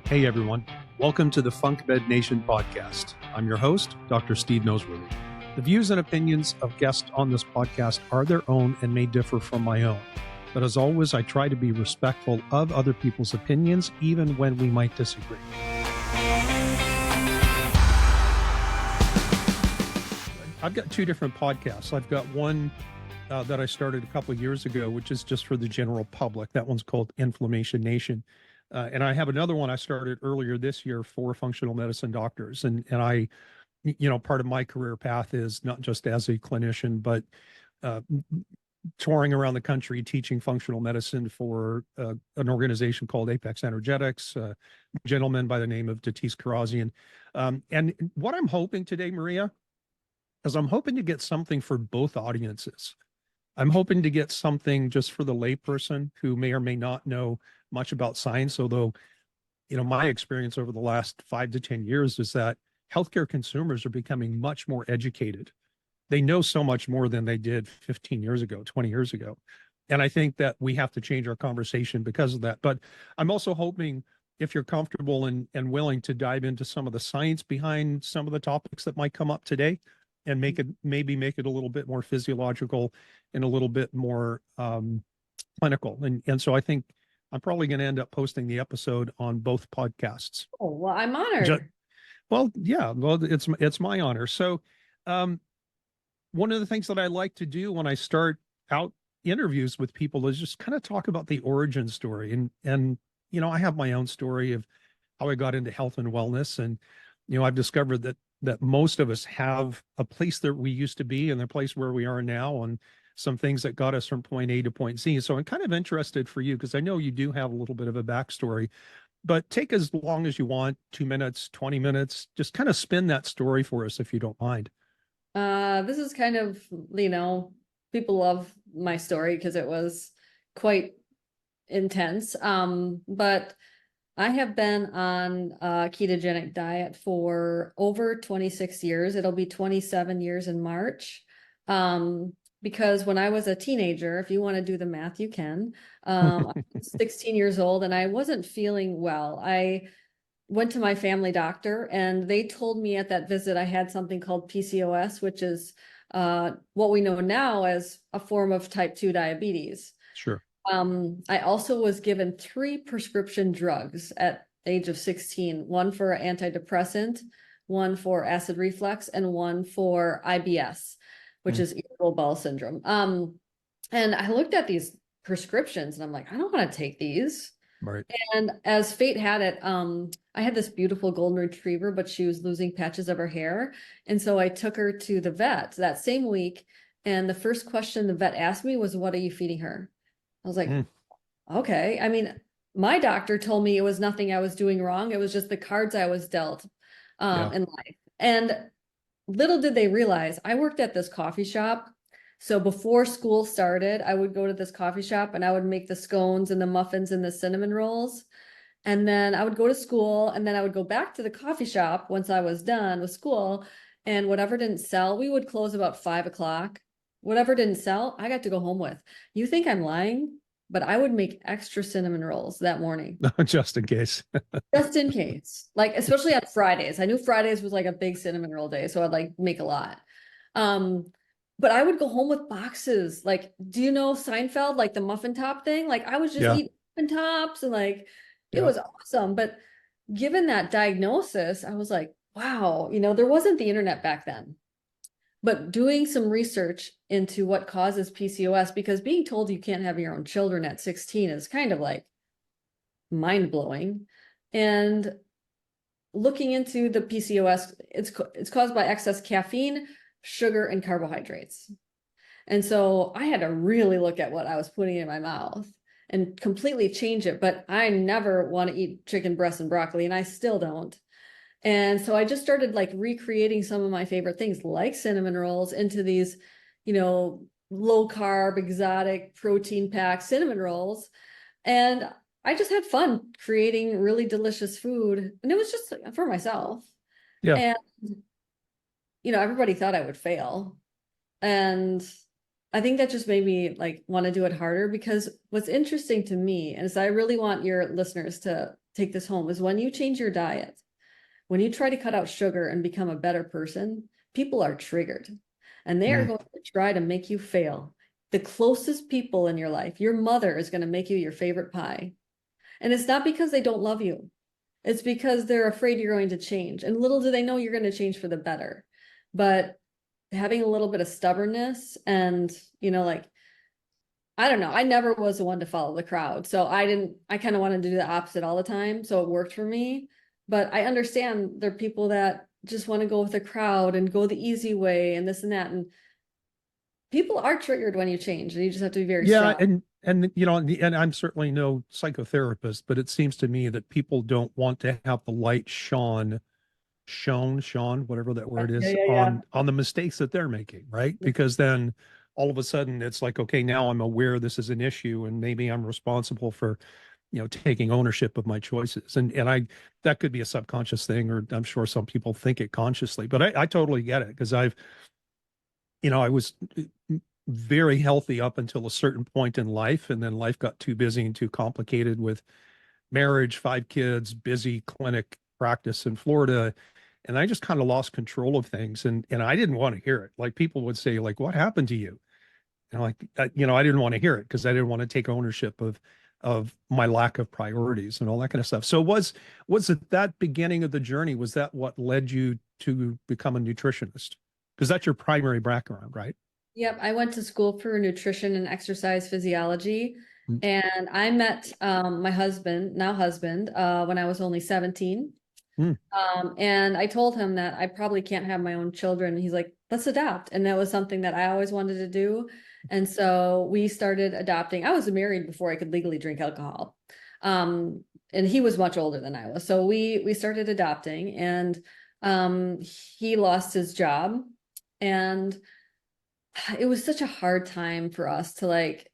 Hey everyone, welcome to the Func Med Nation podcast. I'm your host, Dr. Steve Noseworthy. The views and opinions of guests on this podcast are their own and may differ from my own. But as always, I try to be respectful of other people's opinions, even when we might disagree. I've got two different podcasts. I've got one that I started a couple of years ago, which is just for the general public. That one's called Func Nation. And I have another one I started earlier this year for functional medicine doctors. And I, part of my career path is not just as a clinician, but touring around the country, teaching functional medicine for an organization called Apex Energetics, a gentleman by the name of Datis Karazian. And what I'm hoping today, Maria, is I'm hoping to get something for both audiences. I'm hoping to get something just for the layperson who may or may not know much about science, although, my experience over the last 5 to 10 years is that healthcare consumers are becoming much more educated. They know so much more than they did 15 years ago, 20 years ago. And I think that we have to change our conversation because of that. But I'm also hoping if you're comfortable and willing to dive into some of the science behind some of the topics that might come up today and make it a little bit more physiological and a little bit more clinical. And so I think I'm probably going to end up posting the episode on both podcasts. Oh, well, I'm honored. It's my honor. So one of the things that I like to do when I start out interviews with people is just kind of talk about the origin story. And I have my own story of how I got into health and wellness. And, I've discovered that most of us have a place that we used to be and the place where we are now, and some things that got us from point A to point Z. So I'm kind of interested for you, because I know you do have a little bit of a backstory, but take as long as you want, 2 minutes, 20 minutes, just kind of spin that story for us if you don't mind. This is kind of, people love my story because it was quite intense. But I have been on a ketogenic diet for over 26 years. It'll be 27 years in March. Because when I was a teenager, if you want to do the math, you can. I was 16 years old and I wasn't feeling well. I went to my family doctor and they told me at that visit I had something called PCOS, which is what we know now as a form of type 2 diabetes. Sure. I also was given 3 prescription drugs at the age of 16, one for antidepressant, one for acid reflux, and one for IBS, which is irritable bowel syndrome. And I looked at these prescriptions and I'm like, I don't want to take these. Right. And as fate had it, I had this beautiful golden retriever, but she was losing patches of her hair. And so I took her to the vet that same week. And the first question the vet asked me was, what are you feeding her? I was like, okay. I mean, my doctor told me it was nothing I was doing wrong. It was just the cards I was dealt in life. And little did they realize I worked at this coffee shop. So before school started, I would go to this coffee shop and I would make the scones and the muffins and the cinnamon rolls. And then I would go to school and then I would go back to the coffee shop once I was done with school, and whatever didn't sell, we would close about 5 o'clock. Whatever didn't sell, I got to go home with. You think I'm lying? But I would make extra cinnamon rolls that morning. Just in case. Just in case. Like, especially on Fridays. I knew Fridays was like a big cinnamon roll day, so I'd make a lot. But I would go home with boxes. Like, do you know Seinfeld, like the muffin top thing? Like, I was just eating muffin tops and it was awesome. But given that diagnosis, I was like, wow, there wasn't the internet back then. But doing some research into what causes PCOS, because being told you can't have your own children at 16 is kind of mind-blowing. And looking into the PCOS, it's caused by excess caffeine, sugar, and carbohydrates. And so I had to really look at what I was putting in my mouth and completely change it. But I never want to eat chicken breast and broccoli, and I still don't. And so I just started recreating some of my favorite things like cinnamon rolls into these, low carb, exotic protein packed cinnamon rolls. And I just had fun creating really delicious food. And it was just for myself. Yeah. And, everybody thought I would fail. And I think that just made me want to do it harder, because what's interesting to me is I really want your listeners to take this home, is when you change your diet, when you try to cut out sugar and become a better person, people are triggered and they are going to try to make you fail. The closest people in your life, your mother is going to make you your favorite pie. And it's not because they don't love you. It's because they're afraid you're going to change. And little do they know you're going to change for the better. But having a little bit of stubbornness and, like, I don't know, I never was the one to follow the crowd. So I kind of wanted to do the opposite all the time. So it worked for me. But I understand there are people that just want to go with the crowd and go the easy way and this and that. And people are triggered when you change, and you just have to be very strong. And I'm certainly no psychotherapist, but it seems to me that people don't want to have the light shown, whatever that word is, on the mistakes that they're making, right? Because then all of a sudden it's like, okay, now I'm aware this is an issue and maybe I'm responsible for, taking ownership of my choices. And that could be a subconscious thing, or I'm sure some people think it consciously, but I totally get it, because I was very healthy up until a certain point in life, and then life got too busy and too complicated with marriage, 5 kids, busy clinic practice in Florida, and I just kind of lost control of things, and I didn't want to hear it. Like, people would say, like, what happened to you? And I didn't want to hear it, because I didn't want to take ownership of my lack of priorities and all that kind of stuff. So was it that beginning of the journey, was that what led you to become a nutritionist? Because that's your primary background, right? Yep, I went to school for nutrition and exercise physiology, Mm. and I met my husband, now husband, when I was only 17. Mm. And I told him that I probably can't have my own children. And he's like, let's adopt. And that was something that I always wanted to do. And so we started adopting. I was married before I could legally drink alcohol. And he was much older than I was. So we started adopting, and he lost his job. And it was such a hard time for us to like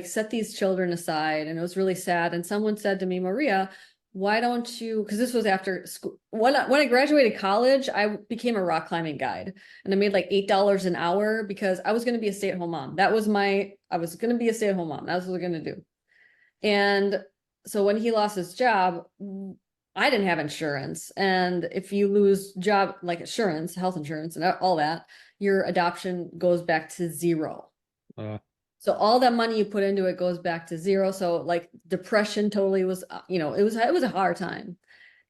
set these children aside. And it was really sad. And someone said to me, Maria, why don't you, because this was after school, when I graduated college, I became a rock climbing guide, and I made like $8 an hour because I was going to be a stay-at-home mom. I was going to be a stay-at-home mom. That's what I was going to do. And so when he lost his job, I didn't have insurance. And if you lose job, like insurance, health insurance and all that, your adoption goes back to zero. So all that money you put into it goes back to zero. So like depression totally was, it was a hard time.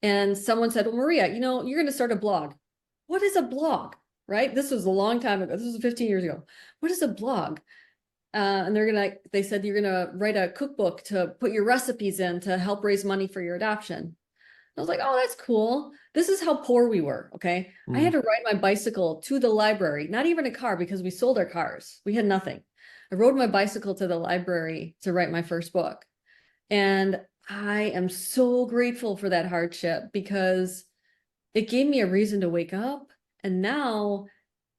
And someone said, well, Maria, you're going to start a blog. What is a blog? Right? This was a long time ago. This was 15 years ago. What is a blog? And they said, you're going to write a cookbook to put your recipes in to help raise money for your adoption. I was like, oh, that's cool. This is how poor we were. Okay. I had to ride my bicycle to the library, not even a car, because we sold our cars. We had nothing. I rode my bicycle to the library to write my first book. And I am so grateful for that hardship, because it gave me a reason to wake up. And now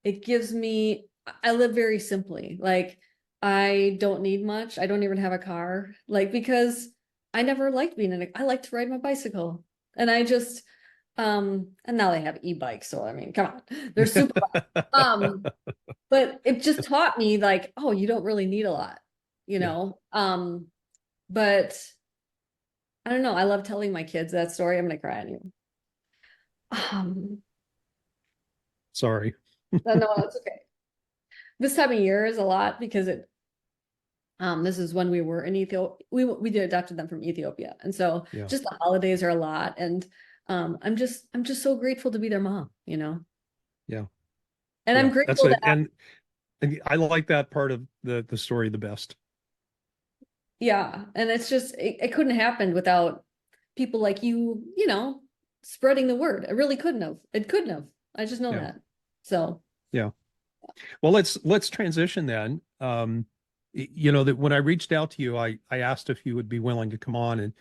it gives me, I live very simply. Like, I don't need much. I don't even have a car, like, because I never liked I like to ride my bicycle. And I just, and now they have e-bikes. So, I mean, come on, they're super. But it just taught me, like, oh, you don't really need a lot, but I don't know. I love telling my kids that story. I'm going to cry on you. Sorry. No, that's okay. This time of year is a lot because this is when we were in Ethiopia. We did adopted them from Ethiopia. And so just the holidays are a lot. And I'm just so grateful to be their mom, Yeah. And I'm grateful that's it. And I like that part of the story the best. Yeah. And it's just, it couldn't have happened without people like you, spreading the word. It really couldn't have. It couldn't have. I just know that. So. Yeah. Well, let's transition then. That when I reached out to you, I asked if you would be willing to come on and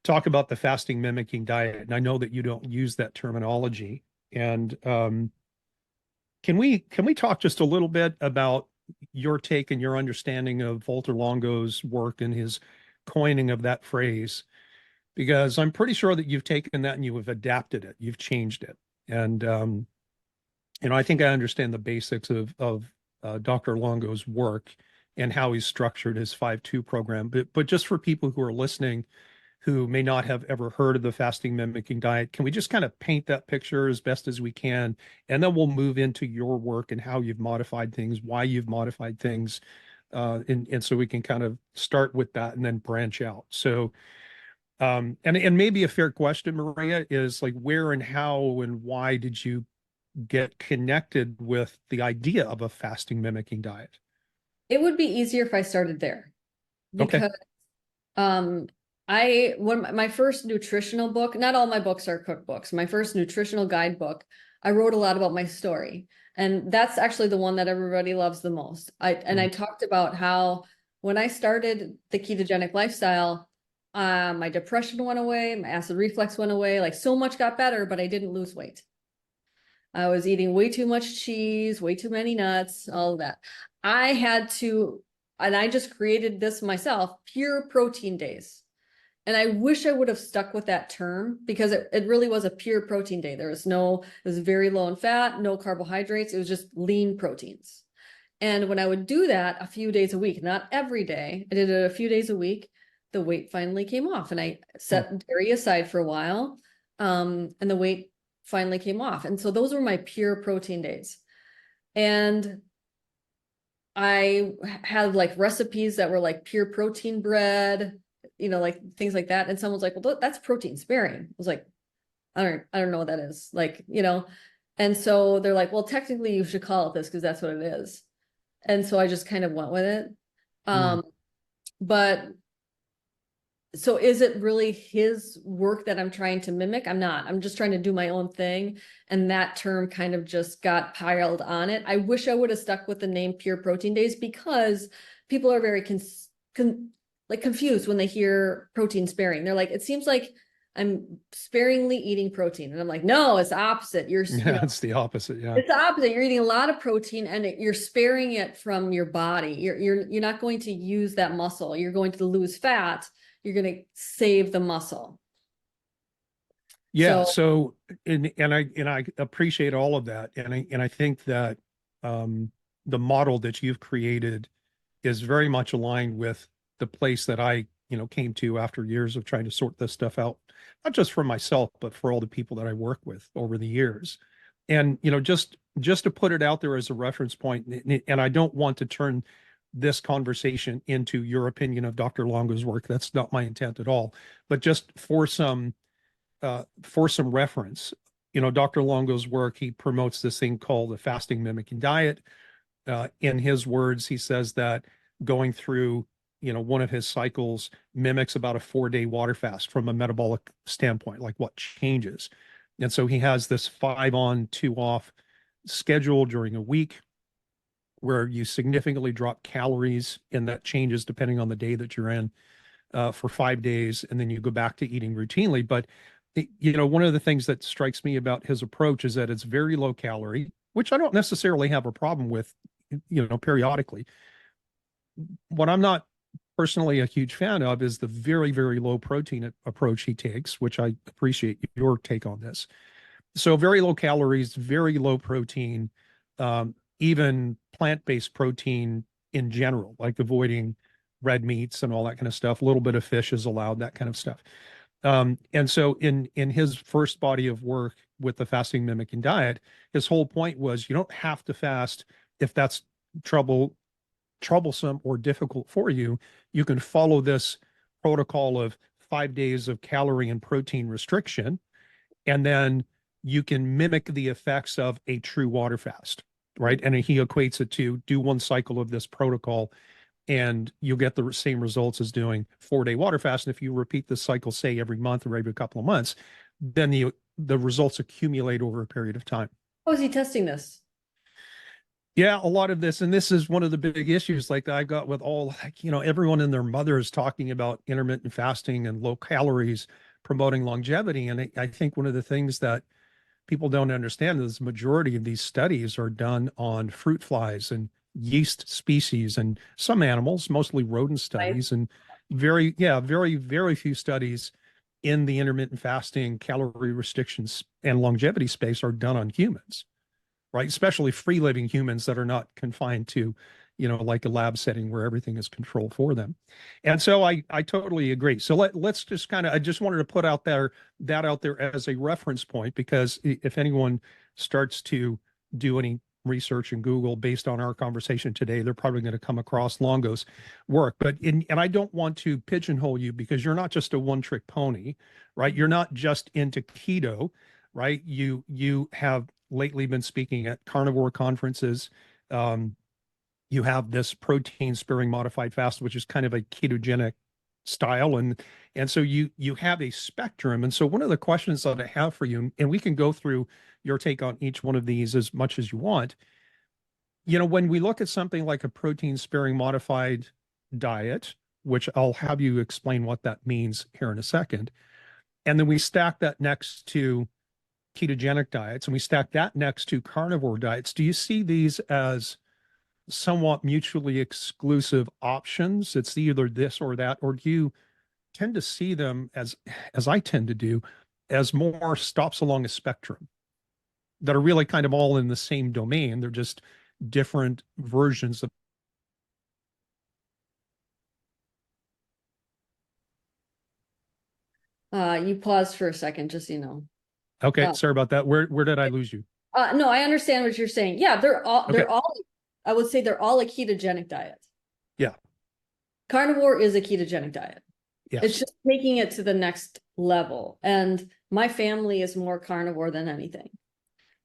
talk about the fasting mimicking diet. And I know that you don't use that terminology. And can we talk just a little bit about your take and your understanding of Walter Longo's work and his coining of that phrase? Because I'm pretty sure that you've taken that and you have adapted it, you've changed it. And I think I understand the basics of Dr. Longo's work and how he's structured his 5-2 program. But just for people who are listening, who may not have ever heard of the fasting mimicking diet. Can we just kind of paint that picture as best as we can? And then we'll move into your work and how you've modified things, why you've modified things. And so we can kind of start with that and then branch out. So, and maybe a fair question, Maria, is like, where and how and why did you get connected with the idea of a fasting mimicking diet? It would be easier if I started there Okay. because when my first nutritional book, not all my books are cookbooks, my first nutritional guidebook, I wrote a lot about my story. And that's actually the one that everybody loves the most. I talked about how when I started the ketogenic lifestyle, my depression went away, my acid reflux went away, like so much got better, but I didn't lose weight. I was eating way too much cheese, way too many nuts, all of that. I had to, and I just created this myself, pure protein days. And I wish I would have stuck with that term because it really was a pure protein day. There was it was very low in fat, no carbohydrates. It was just lean proteins. And when I would do that a few days a week, not every day, I did it a few days a week, the weight finally came off. And I set dairy aside for a while. And the weight finally came off. And so those were my pure protein days. And I had like recipes that were like pure protein bread, like things like that. And someone's like, well, that's protein sparing. I was like, I don't know what that is. Like, and so they're like, well, technically you should call it this because that's what it is. And so I just kind of went with it. But so is it really his work that I'm trying to mimic? I'm not. I'm just trying to do my own thing. And that term kind of just got piled on it. I wish I would have stuck with the name Pure Protein Days because people are very confused when they hear protein sparing. They're like, it seems like I'm sparingly eating protein. And I'm like, no, it's the opposite. It's the opposite. Yeah. It's the opposite. You're eating a lot of protein and you're sparing it from your body. You're not going to use that muscle. You're going to lose fat. You're going to save the muscle. Yeah. So, and I appreciate all of that. And I think that the model that you've created is very much aligned with the place that I, came to after years of trying to sort this stuff out, not just for myself, but for all the people that I work with over the years. And, just to put it out there as a reference point, and I don't want to turn this conversation into your opinion of Dr. Longo's work. That's not my intent at all. But just for some reference, Dr. Longo's work, he promotes this thing called the fasting mimicking diet. In his words, he says that going through, one of his cycles mimics about a 4-day water fast from a metabolic standpoint, like what changes. And so he has this 5 on, 2 off schedule during a week where you significantly drop calories, and that changes depending on the day that you're in for 5 days. And then you go back to eating routinely. But, one of the things that strikes me about his approach is that it's very low calorie, which I don't necessarily have a problem with, periodically. What I'm not personally a huge fan of is the very, very low protein approach he takes, which I appreciate your take on this. So very low calories, very low protein, even plant-based protein in general, like avoiding red meats and all that kind of stuff. A little bit of fish is allowed, that kind of stuff. And so in his first body of work with the fasting mimicking diet, his whole point was you don't have to fast if that's troublesome or difficult for you. You can follow this protocol of 5 days of calorie and protein restriction, and then you can mimic the effects of a true water fast, right? And he equates it to do 1 cycle of this protocol and you'll get the same results as doing 4-day water fast. And if you repeat this cycle, say every month or every couple of months, then the results accumulate over a period of time. How is he testing this? Yeah, a lot of this, and this is one of the big issues like I've got with everyone and their mother is talking about intermittent fasting and low calories promoting longevity. And I think one of the things that people don't understand is the majority of these studies are done on fruit flies and yeast species and some animals, mostly rodent studies, and very, very few studies in the intermittent fasting, calorie restrictions, and longevity space are done on humans, right? Especially free living humans that are not confined to, like a lab setting where everything is controlled for them. And so I totally agree. So let's just I just wanted to put that out there as a reference point, because if anyone starts to do any research in Google based on our conversation today, they're probably going to come across Longo's work. And I don't want to pigeonhole you, because you're not just a one-trick pony, right? You're not just into keto, right? You have lately been speaking at carnivore conferences. You have this protein sparing modified fast, which is kind of a ketogenic style. And so you have a spectrum. And so one of the questions that I have for you, and we can go through your take on each one of these as much as you want. When we look at something like a protein sparing modified diet, which I'll have you explain what that means here in a second, and then we stack that next to ketogenic diets, and we stack that next to carnivore diets, do you see these as somewhat mutually exclusive options? It's either this or that, or do you tend to see them as I tend to do, as more stops along a spectrum that are really kind of all in the same domain? They're just different versions of. You paused for a second, just so you know. Okay, sorry about that. Where did I lose you? No, I understand what you're saying. Yeah, they're Okay. all I would say they're all a ketogenic diet. Yeah. Carnivore is a ketogenic diet. Yes. It's just taking it to the next level. And my family is more carnivore than anything.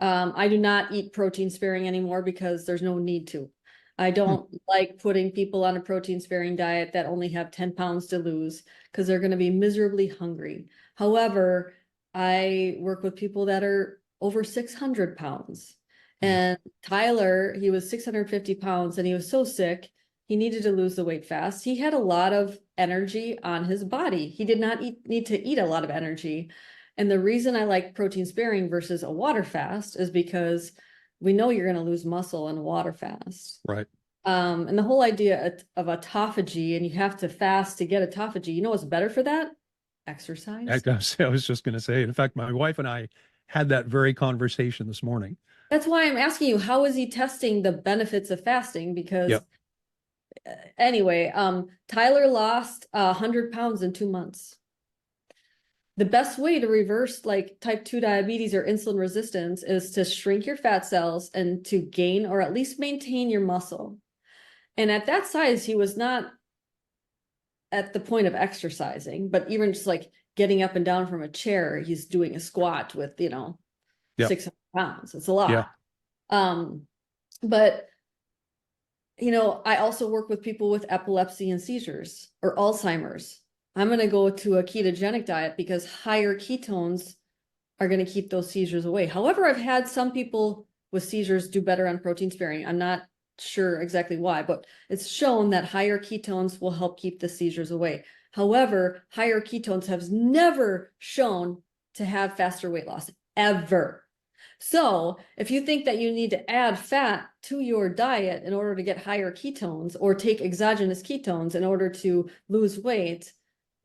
I do not eat protein sparing anymore because there's no need to. I don't like putting people on a protein sparing diet that only have 10 pounds to lose, because they're going to be miserably hungry. However, I work with people that are over 600 pounds. And Tyler, he was 650 pounds and he was so sick, he needed to lose the weight fast. He had a lot of energy on his body. He did not need to eat a lot of energy. And the reason I like protein sparing versus a water fast is because we know you're going to lose muscle in a water fast. Right. And the whole idea of autophagy, and you have to fast to get autophagy. You know what's better for that? Exercise. I was just going to say, in fact, my wife and I had that very conversation this morning. That's why I'm asking you, how is he testing the benefits of fasting? Because anyway, Tyler lost 100 pounds in 2 months. The best way to reverse like type 2 diabetes or insulin resistance is to shrink your fat cells and to gain or at least maintain your muscle. And at that size, he was not at the point of exercising, but even just like getting up and down from a chair, he's doing a squat with, 600 pounds. It's a lot. Yeah. But I also work with people with epilepsy and seizures or Alzheimer's. I'm going to go to a ketogenic diet because higher ketones are going to keep those seizures away. However, I've had some people with seizures do better on protein sparing. I'm not sure exactly why, but it's shown that higher ketones will help keep the seizures away. However, higher ketones have never shown to have faster weight loss, ever. So if you think that you need to add fat to your diet in order to get higher ketones or take exogenous ketones in order to lose weight,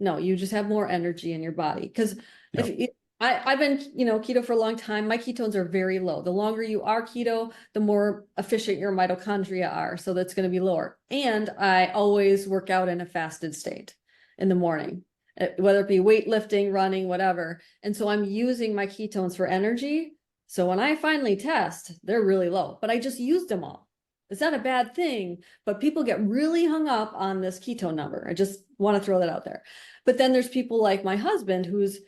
no, you just have more energy in your body. Because I've been, keto for a long time. My ketones are very low. The longer you are keto, the more efficient your mitochondria are. So that's going to be lower. And I always work out in a fasted state in the morning, whether it be weightlifting, running, whatever. And so I'm using my ketones for energy. So when I finally test, they're really low, but I just used them all. It's not a bad thing, but people get really hung up on this ketone number. I just want to throw that out there. But then there's people like my husband who's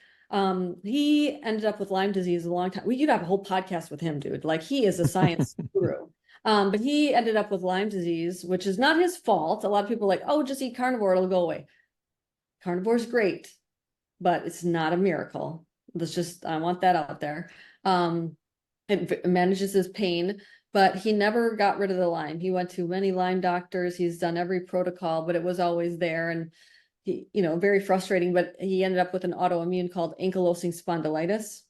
he ended up with Lyme disease a long time. We could have a whole podcast with him, dude. Like, he is a science guru. But he ended up with Lyme disease, which is not his fault. A lot of people are like, oh, just eat carnivore, it'll go away. Carnivore is great, but it's not a miracle. I want that out there. It manages his pain, but he never got rid of the Lyme. He went to many Lyme doctors. He's done every protocol, but it was always there. And he, very frustrating, but he ended up with an autoimmune called ankylosing spondylitis,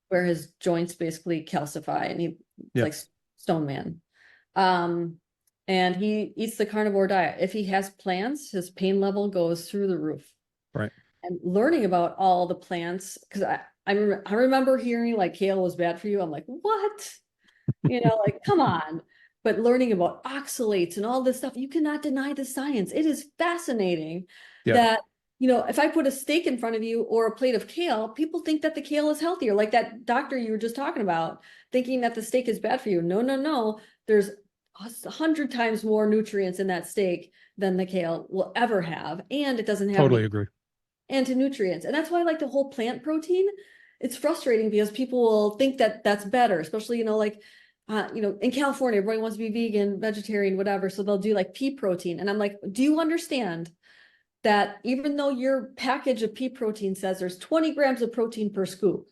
where his joints basically calcify and he's like Stone Man. And he eats the carnivore diet. If he has plants, his pain level goes through the roof. Right. And learning about all the plants, because I remember hearing like kale was bad for you. I'm like, what? Like, come on. but learning about oxalates and all this stuff, you cannot deny the science. It is fascinating Yeah, that, you know, if I put a steak in front of you or a plate of kale, people think that the kale is healthier. Like that doctor you were just talking about, thinking that the steak is bad for you. No, no, no. There's 100 times more nutrients in that steak than the kale will ever have. And it doesn't have totally any agree. anti-nutrients. And that's why I like the whole plant protein. It's frustrating because people will think that that's better, especially, you know, like, you know, in California, everybody wants to be vegan, vegetarian, whatever. So they'll do like pea protein. And I'm like, do you understand that even though your package of pea protein says there's 20 grams of protein per scoop,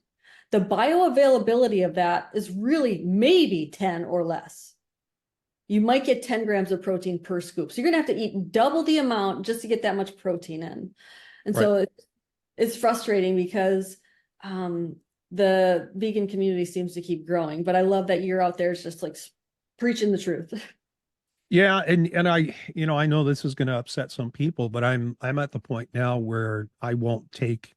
the bioavailability of that is really maybe 10 or less. You might get 10 grams of protein per scoop. So you're going to have to eat double the amount just to get that much protein in. And Right. so it's frustrating because the vegan community seems to keep growing, but I love that you're out there just like preaching the truth. Yeah, and I, you know, I know this is going to upset some people, but I'm at the point now where I won't take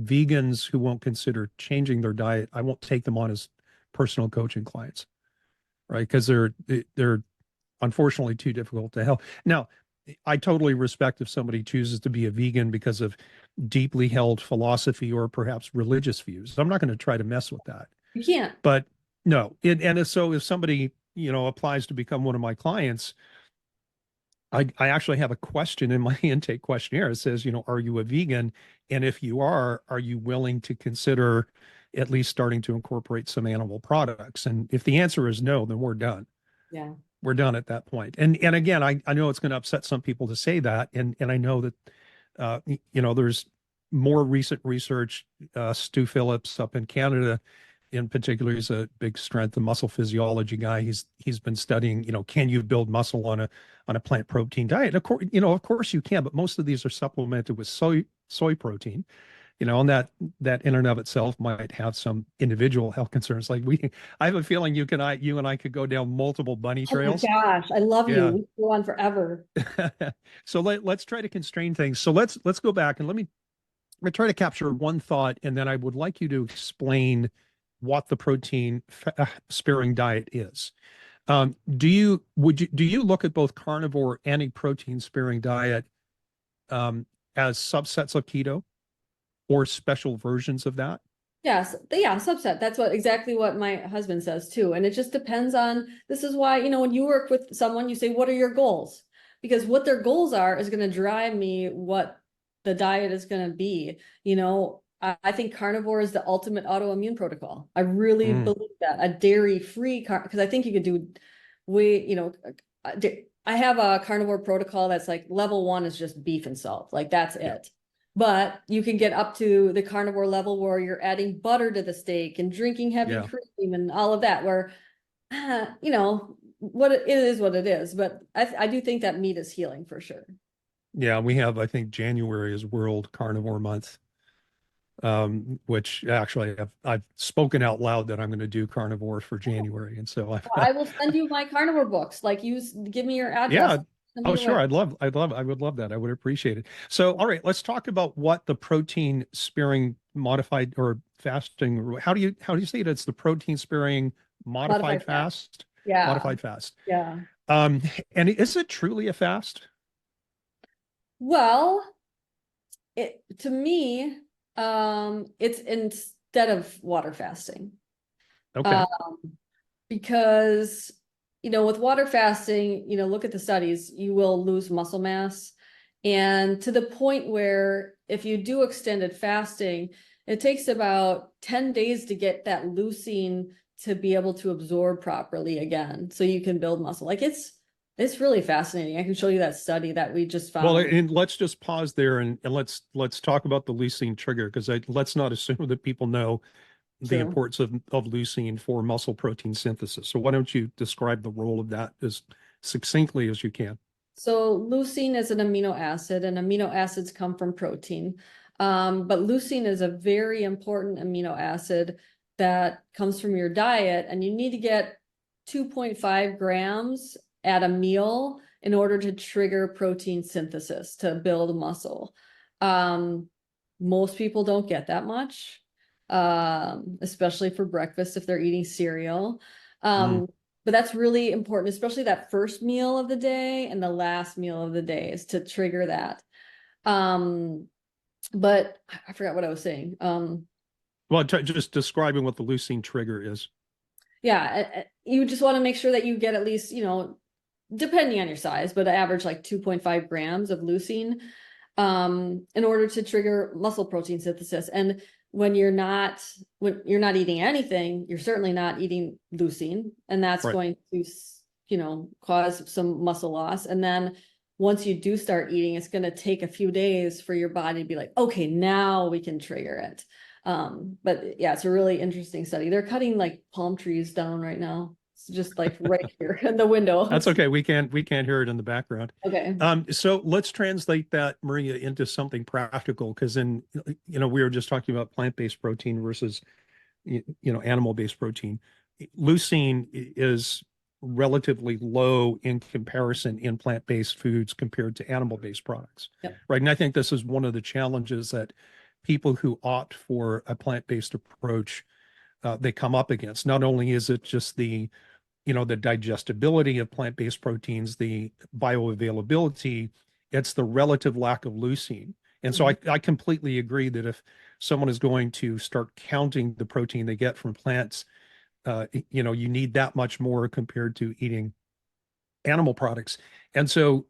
vegans who won't consider changing their diet. I won't take them on as personal coaching clients, right? Because they're unfortunately too difficult to help. Now, I totally respect if somebody chooses to be a vegan because of deeply held philosophy or perhaps religious views. I'm not going to try to mess with that. You can't. But no, and so if somebody, you know, applies to become one of my clients, I actually have a question in my intake questionnaire. It says, you know, are you a vegan? And if you are you willing to consider at least starting to incorporate some animal products? And if the answer is no, then we're done. Yeah. We're done at that point. And again, I know it's going to upset some people to say that. And I know that you know, there's more recent research. Stu Phillips up in Canada, in particular, he's a big strength and muscle physiology guy. He's been studying, you know, can you build muscle on a plant protein diet? And of course, you know, of course you can, but most of these are supplemented with soy protein. You know, and that in and of itself might have some individual health concerns. Like I have a feeling you and I could go down multiple bunny Oh my trails. gosh, I love you. Yeah. We can go on forever. So let's try to constrain things. So let's go back and let me try to capture one thought, and then I would like you to explain what the protein sparing diet is. Do you look at both carnivore and a protein sparing diet as subsets of keto or special versions of that? Yes, yeah, subset. That's exactly what my husband says too. And it just depends on, this is why, you know, when you work with someone, you say, what are your goals? Because what their goals are is going to drive me what the diet is going to be. You know, I think carnivore is the ultimate autoimmune protocol. I really Mm, believe that a dairy-free because I think you could do you know, I have a carnivore protocol that's like level 1 is just beef and salt. Like that's yeah, it. But you can get up to the carnivore level where you're adding butter to the steak and drinking heavy yeah, cream and all of that, where, you know, what it is what it is. But I do think that meat is healing for sure. yeah. We have, I think, January is World Carnivore Month, which actually I've spoken out loud that I'm going to do carnivore for January, and so I've I will send you my carnivore books. Like you give me your address. yeah. Send Oh, you away. sure. I would love that. I would appreciate it. So, all right, let's talk about what the protein sparing modified or fasting. How do you say it? It's the protein sparing modified Modified fat. fast, Yeah. modified fast. Yeah. Um, and is it truly a fast? Well, it to me, it's instead of water fasting. Okay. Um, because you know with water fasting, you know, look at the studies, you will lose muscle mass, and to the point where if you do extended fasting, it takes about 10 days to get that leucine to be able to absorb properly again so you can build muscle. Like it's really fascinating. I can show you that study that we just Well, found. and let's just pause there and let's talk about the leucine trigger because let's not assume that people know the True. importance of leucine for muscle protein synthesis. So why don't you describe the role of that as succinctly as you can? So leucine is an amino acid, and amino acids come from protein. But leucine is a very important amino acid that comes from your diet, and you need to get 2.5 grams at a meal in order to trigger protein synthesis to build muscle. Um, Most people don't get that much, especially for breakfast if they're eating cereal. Mm, Um, But that's really important, especially that first meal of the day and the last meal of the day is to trigger that. But I forgot what I was saying. Well, just describing what the leucine trigger is. Yeah, you just want to make sure that you get at least, depending on your size, but average like 2.5 grams of leucine in order to trigger muscle protein synthesis. And when you're not eating anything, you're certainly not eating leucine, and that's Right. going to, cause some muscle loss. And then once you do start eating, it's going to take a few days for your body to be like, okay, now we can trigger it. But yeah, it's a really interesting study. They're cutting like palm trees down right now. It's just like right here in the window. That's okay. We can't hear it in the background. Okay. So let's translate that, Maria, into something practical, because we were just talking about plant-based protein versus animal-based protein. Leucine is relatively low in comparison in plant-based foods compared to animal-based products. Yep. Right. And I think this is one of the challenges that people who opt for a plant-based approach they come up against. Not only is it just the digestibility of plant-based proteins, the bioavailability, it's the relative lack of leucine. And so I completely agree that if someone is going to start counting the protein they get from plants, you need that much more compared to eating animal products. And so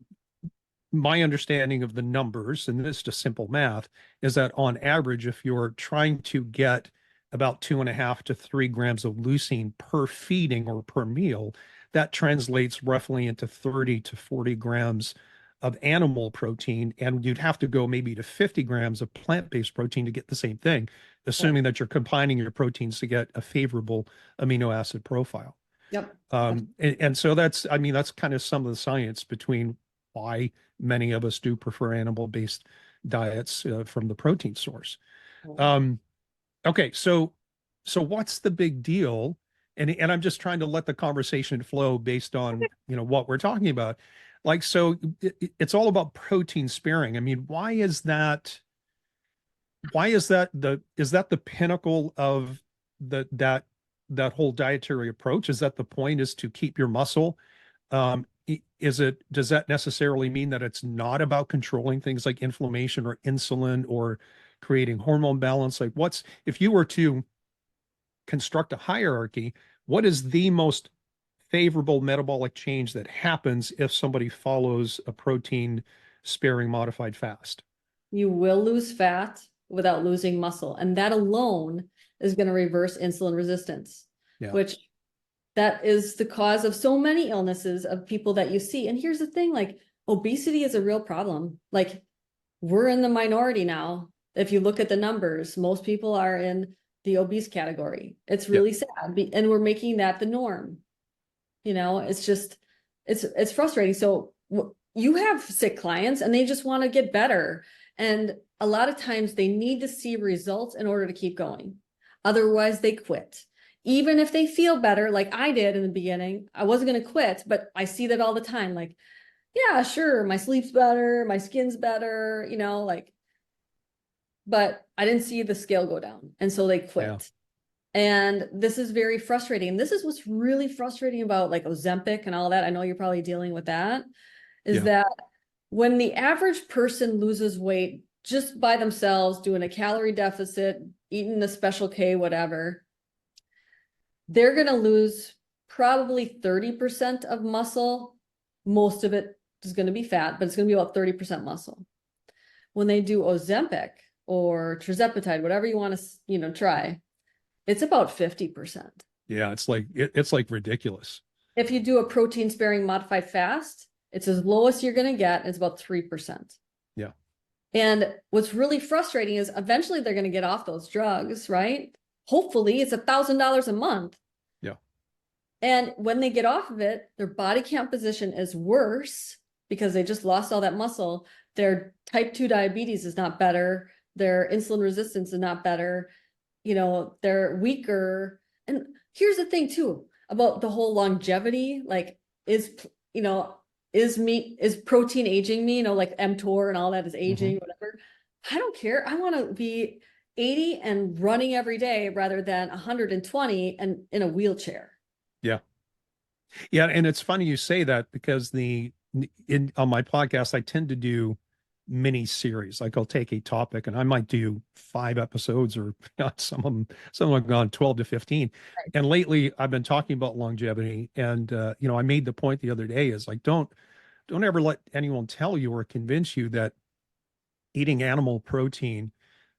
my understanding of the numbers, and this is just simple math, is that on average, if you're trying to get about 2.5 to 3 grams of leucine per feeding or per meal, that translates roughly into 30 to 40 grams of animal protein. And you'd have to go maybe to 50 grams of plant-based protein to get the same thing, assuming that you're combining your proteins to get a favorable amino acid profile. Yep. And so that's kind of some of the science between why many of us do prefer animal-based diets from the protein source. Okay, so what's the big deal? And I'm just trying to let the conversation flow based on what we're talking about. Like, so it's all about protein sparing. I mean, why is that? Is that the pinnacle of that whole dietary approach? Is that the point, is to keep your muscle? Does that necessarily mean that it's not about controlling things like inflammation or insulin or creating hormone balance? Like, if you were to construct a hierarchy, what is the most favorable metabolic change that happens if somebody follows a protein sparing modified fast? You will lose fat without losing muscle, and that alone is going to reverse insulin resistance, which that is the cause of so many illnesses of people that you see. And here's the thing, like, obesity is a real problem. Like, we're in the minority now. If you look at the numbers, most people are in the obese category. It's really sad. And we're making that the norm. It's just, it's frustrating. So you have sick clients and they just want to get better. And a lot of times they need to see results in order to keep going. Otherwise they quit. Even if they feel better, like I did in the beginning, I wasn't going to quit, but I see that all the time. Like, yeah, sure, my sleep's better, my skin's better, but I didn't see the scale go down. And so they quit. Yeah. And this is very frustrating. This is what's really frustrating about like Ozempic and all that. I know you're probably dealing with that, is that when the average person loses weight just by themselves, doing a calorie deficit, eating a special K, whatever, they're going to lose probably 30% of muscle. Most of it is going to be fat, but it's going to be about 30% muscle. When they do Ozempic or tirzepatide, whatever you want to, try, it's about 50%. Yeah, it's like ridiculous. If you do a protein sparing modified fast, it's as low as you're going to get. It's about 3%. Yeah. And what's really frustrating is eventually they're going to get off those drugs, right? Hopefully it's $1,000 a month. Yeah. And when they get off of it, their body composition is worse because they just lost all that muscle. Their type 2 diabetes is not better. Their insulin resistance is not better. They're weaker. And here's the thing too, about the whole longevity, like is protein aging me, like mTOR and all that is aging, whatever. I don't care. I want to be 80 and running every day rather than 120 and in a wheelchair. Yeah. Yeah, and it's funny you say that because on my podcast I tend to do mini series. Like I'll take a topic and I might do 5 episodes or not some have gone 12 to 15. Right. And lately I've been talking about longevity and I made the point the other day is like don't ever let anyone tell you or convince you that eating animal protein,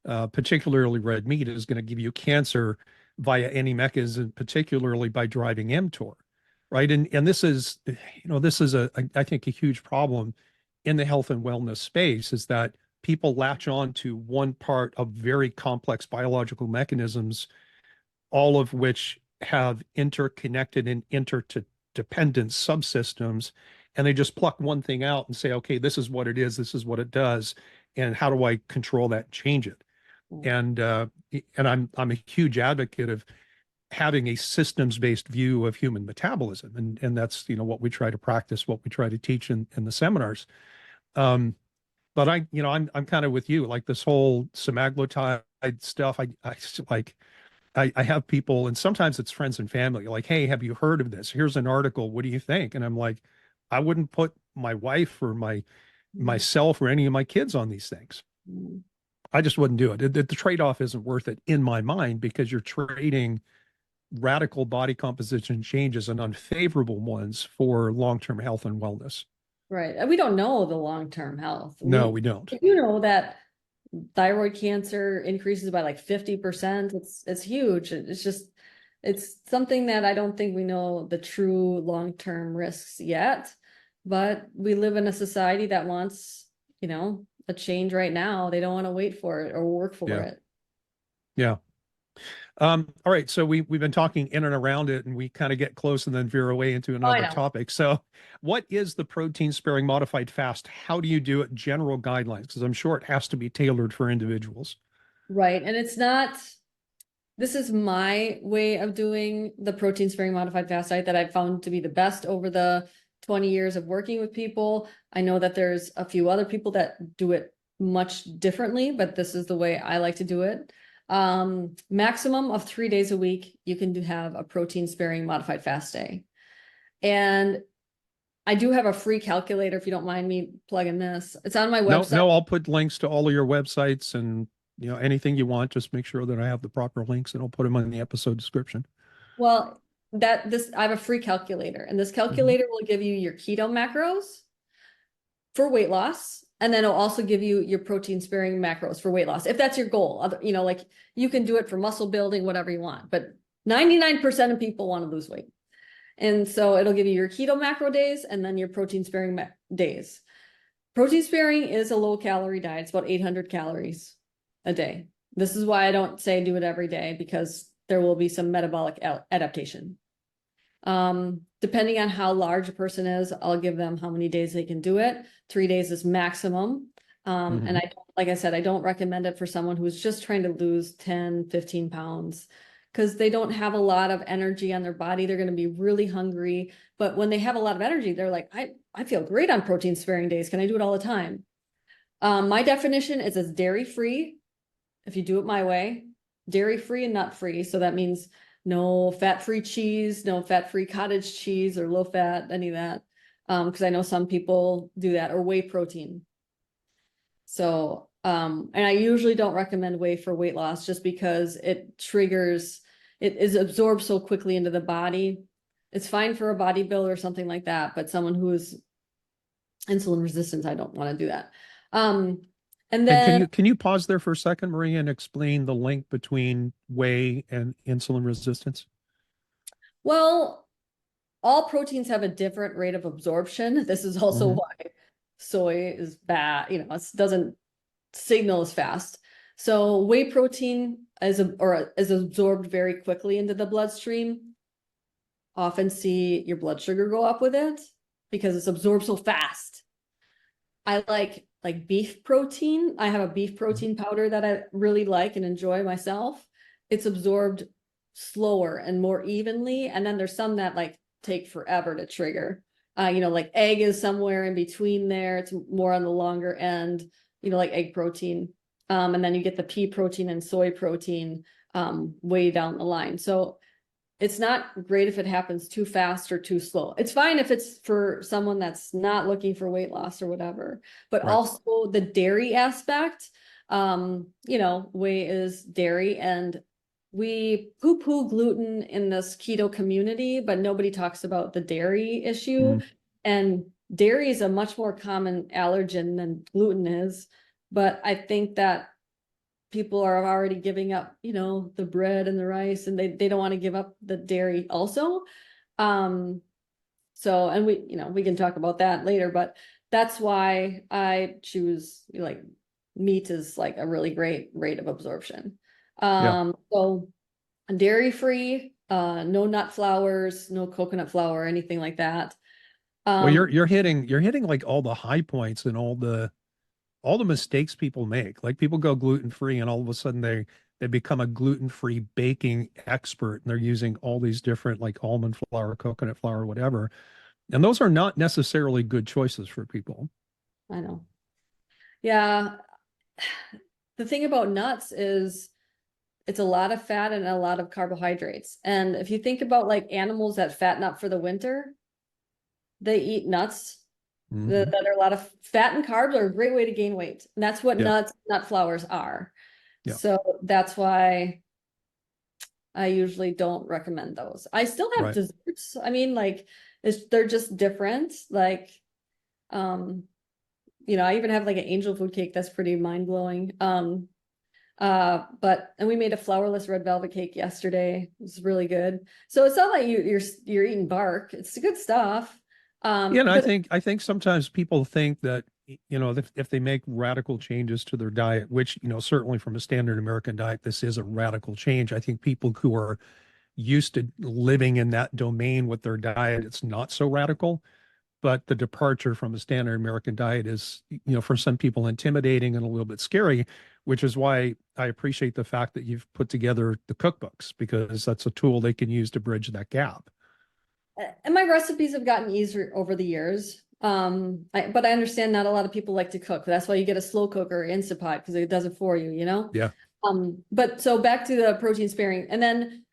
particularly red meat, is going to give you cancer via any mechanism, particularly by driving mTOR, right? And this is, this is I think a huge problem in the health and wellness space is that people latch on to one part of very complex biological mechanisms, all of which have interconnected and interdependent subsystems, and they just pluck one thing out and say, okay, this is what it is, this is what it does, and how do I control that and change it? Mm. And I'm a huge advocate of having a systems-based view of human metabolism, and that's what we try to practice, what we try to teach in the seminars. But I'm kind of with you, like this whole semaglutide stuff. I have people, and sometimes it's friends and family, like, hey, have you heard of this? Here's an article. What do you think? And I'm like, I wouldn't put my wife or Mm. myself or any of my kids on these things. Mm. I just wouldn't do it. The trade-off isn't worth it in my mind because you're trading radical body composition changes and unfavorable ones for long-term health and wellness. Right. And we don't know the long-term health. No, we don't. You know that thyroid cancer increases by like 50%. It's huge. It's something that I don't think we know the true long-term risks yet, but we live in a society that wants, a change right now. They don't want to wait for it or work for Yeah. it. Yeah. All right. So we've been talking in and around it, and we kind of get close and then veer away into Oh, I another know. topic. So, what is the protein sparing modified fast? How do you do it? General guidelines, because I'm sure it has to be tailored for individuals. Right. And this is my way of doing the protein sparing modified fast diet that I've found to be the best over the 20 years of working with people. I know that there's a few other people that do it much differently, but this is the way I like to do it. Maximum of 3 days a week, you can have a protein sparing modified fast day. And I do have a free calculator if you don't mind me plugging this. It's on my No, website. no, I'll put links to all of your websites and anything you want. Just make sure that I have the proper links, and I'll put them in the episode description. Well, I have a free calculator, and this Mhm. calculator will give you your keto macros for weight loss, and then it'll also give you your protein sparing macros for weight loss if that's your goal. Like you can do it for muscle building, whatever you want, but 99% of people want to lose weight. And so it'll give you your keto macro days and then your protein sparing days. Protein sparing is a low calorie diet. It's about 800 calories a day. This is why I don't say do it every day, because there will be some metabolic adaptation. Depending on how large a person is, I'll give them how many days they can do it. 3 days is maximum. And like I said, I don't recommend it for someone who's just trying to lose 10, 15 pounds because they don't have a lot of energy on their body. They're going to be really hungry. But when they have a lot of energy, they're like, I feel great on protein sparing days. Can I do it all the time? My definition is it's dairy free. If you do it my way, dairy free and nut free. So that means no fat-free cheese, no fat-free cottage cheese or low fat, any of that. Because I know some people do that, or whey protein. So, and I usually don't recommend whey for weight loss just because it is absorbed so quickly into the body. It's fine for a bodybuilder or something like that, but someone who is insulin resistant, I don't want to do that. And And then, can you pause there for a second, Maria, and explain the link between whey and insulin resistance? well, all proteins have a different rate of absorption. This is also Mhm. why soy is bad, it doesn't signal as fast. So whey protein is absorbed very quickly into the bloodstream. Often see your blood sugar go up with it because it's absorbed so fast. I like beef protein. I have a beef protein powder that I really like and enjoy myself. It's absorbed slower and more evenly. And then there's some that like take forever to trigger. Like egg is somewhere in between there. It's more on the longer end, like egg protein. And then you get the pea protein and soy protein way down the line. So it's not great if it happens too fast or too slow. It's fine if it's for someone that's not looking for weight loss or whatever, but Right. also the dairy aspect, you know, whey is dairy, and we poo-poo gluten in this keto community, but nobody talks about the dairy issue. Mm. And dairy is a much more common allergen than gluten is. But I think that people are already giving up, you know, the bread and the rice, and they don't want to give up the dairy also. So, and we, you know, we can talk about that later, but that's why I choose, like, meat is like a really great rate of absorption. Yeah. So dairy free, no nut flours, no coconut flour, anything like that. Well, Um, you're hitting like all the high points and all the mistakes people make. Like people go gluten free and all of a sudden they become a gluten free baking expert and they're using all these different like almond flour, coconut flour, whatever. And those are not necessarily good choices for people. I know. Yeah. The thing about nuts is it's a lot of fat and a lot of carbohydrates. And if you think about like animals that fatten up for the winter, they eat nuts Hmm. that are a lot of fat, and carbs are a great way to gain weight. And that's what Yeah. nuts, nut flours are. Yeah. So that's why I usually don't recommend those. I still have Right. desserts. I mean, like they're just different. Like, you know, I even have like an angel food cake that's pretty mind blowing. But and we made a flourless red velvet cake yesterday. It was really good. So it's not like you're eating bark. It's good stuff. Yeah, and But I think sometimes people think that you know if they make radical changes to their diet, which you know certainly from a standard American diet, this is a radical change. I think people who are used to living in that domain with their diet, it's not so radical. But the departure from a standard American diet is, you know, for some people intimidating and a little bit scary, which is why I appreciate the fact that you've put together the cookbooks because that's a tool they can use to bridge that gap. and my recipes have gotten easier over the years. But I understand not a lot of people like to cook. That's why you get a slow cooker or Instapot because it does it for you, you know? Yeah. But so back to the protein sparing, and then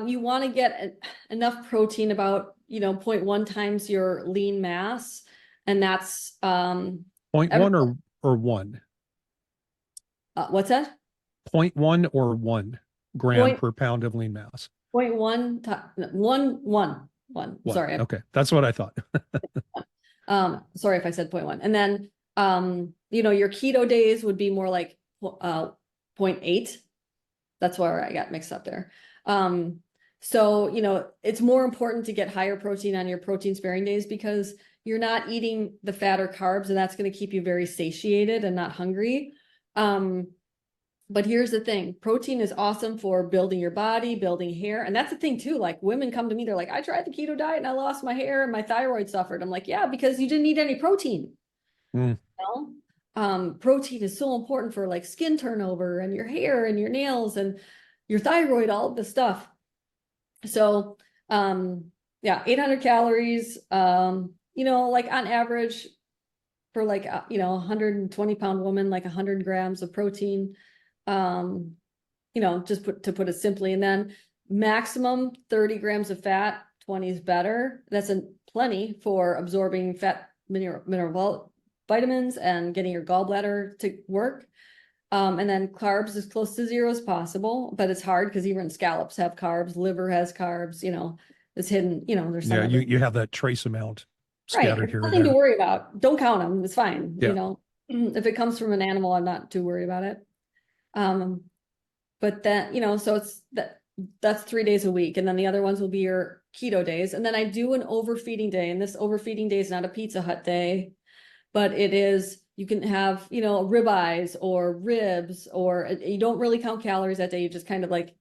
you want to get enough protein, about, you know, 0.1 times your lean mass, and that's Point every, one or one. what's that? Point one or 1 gram Point per pound of lean mass. point one one. One. Sorry, Okay. That's what I thought. sorry if I said point one. And then you know, your keto days would be more like 0.8. That's where I got mixed up there. So, you know, it's more important to get higher protein on your protein sparing days because you're not eating the fat or carbs, and that's going to keep you very satiated and not hungry. But here's the thing, protein is awesome for building your body, building hair. And that's the thing too, like women come to me, they're like, I tried the keto diet and I lost my hair and my thyroid suffered. I'm like, yeah, because you didn't eat any protein. Mm. You know? Protein is so important for like skin turnover and your hair and your nails and your thyroid, all of the stuff. So, yeah, 800 calories, you know, like on average for like, you know, 120-pound woman, like 100 grams of protein, you know, just to put it simply, and then maximum 30 grams of fat, 20 is better. That's plenty for absorbing fat, mineral vitamins and getting your gallbladder to work. And then carbs as close to zero as possible, but it's hard because even scallops have carbs, liver has carbs, you know, it's hidden, you know, there's some Yeah, of you have that trace amount right. scattered It's here or nothing to there. worry about. Don't count them. It's fine. You Yeah. know, if it comes from an animal, I'm not too worried about it. But then, you know, so that's 3 days a week. And then the other ones will be your keto days. And then I do an overfeeding day. And this overfeeding day is not a Pizza Hut day, but it is, you can have, you know, ribeyes or ribs, or you don't really count calories that day. You just kind of like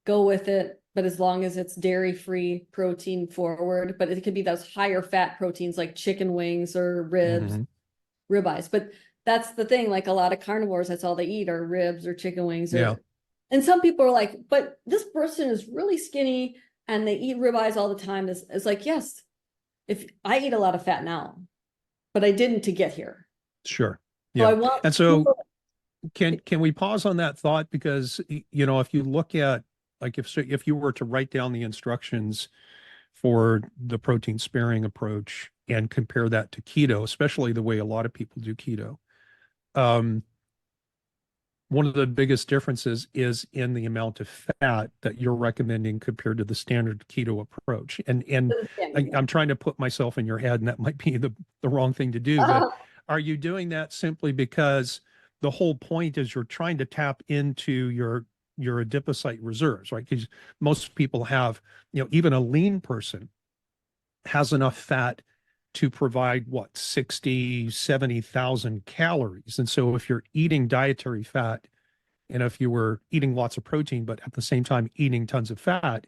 go with it. But as long as it's dairy-free, protein forward, but it could be those higher fat proteins like chicken wings or ribs, Hmm. ribeyes. But that's the thing, like a lot of carnivores, that's all they eat are ribs or chicken wings, Yeah. or, and some people are like, but this person is really skinny and they eat ribeyes all the time. It's like, yes, if I eat a lot of fat now, but I didn't to get here. Sure. So I Yeah. want And so people can we pause on that thought because you know if you look at Like if you were to write down the instructions for the protein sparing approach and compare that to keto, especially the way a lot of people do keto, um, one of the biggest differences is in the amount of fat that you're recommending compared to the standard keto approach. And I'm trying to put myself in your head, and that might be the wrong thing to do, but are you doing that simply because the whole point is you're trying to tap into your adipocyte reserves, right? Because most people have, even a lean person has enough fat to provide what, 60, 70,000 calories. And so if you're eating dietary fat, and if you were eating lots of protein, but at the same time eating tons of fat,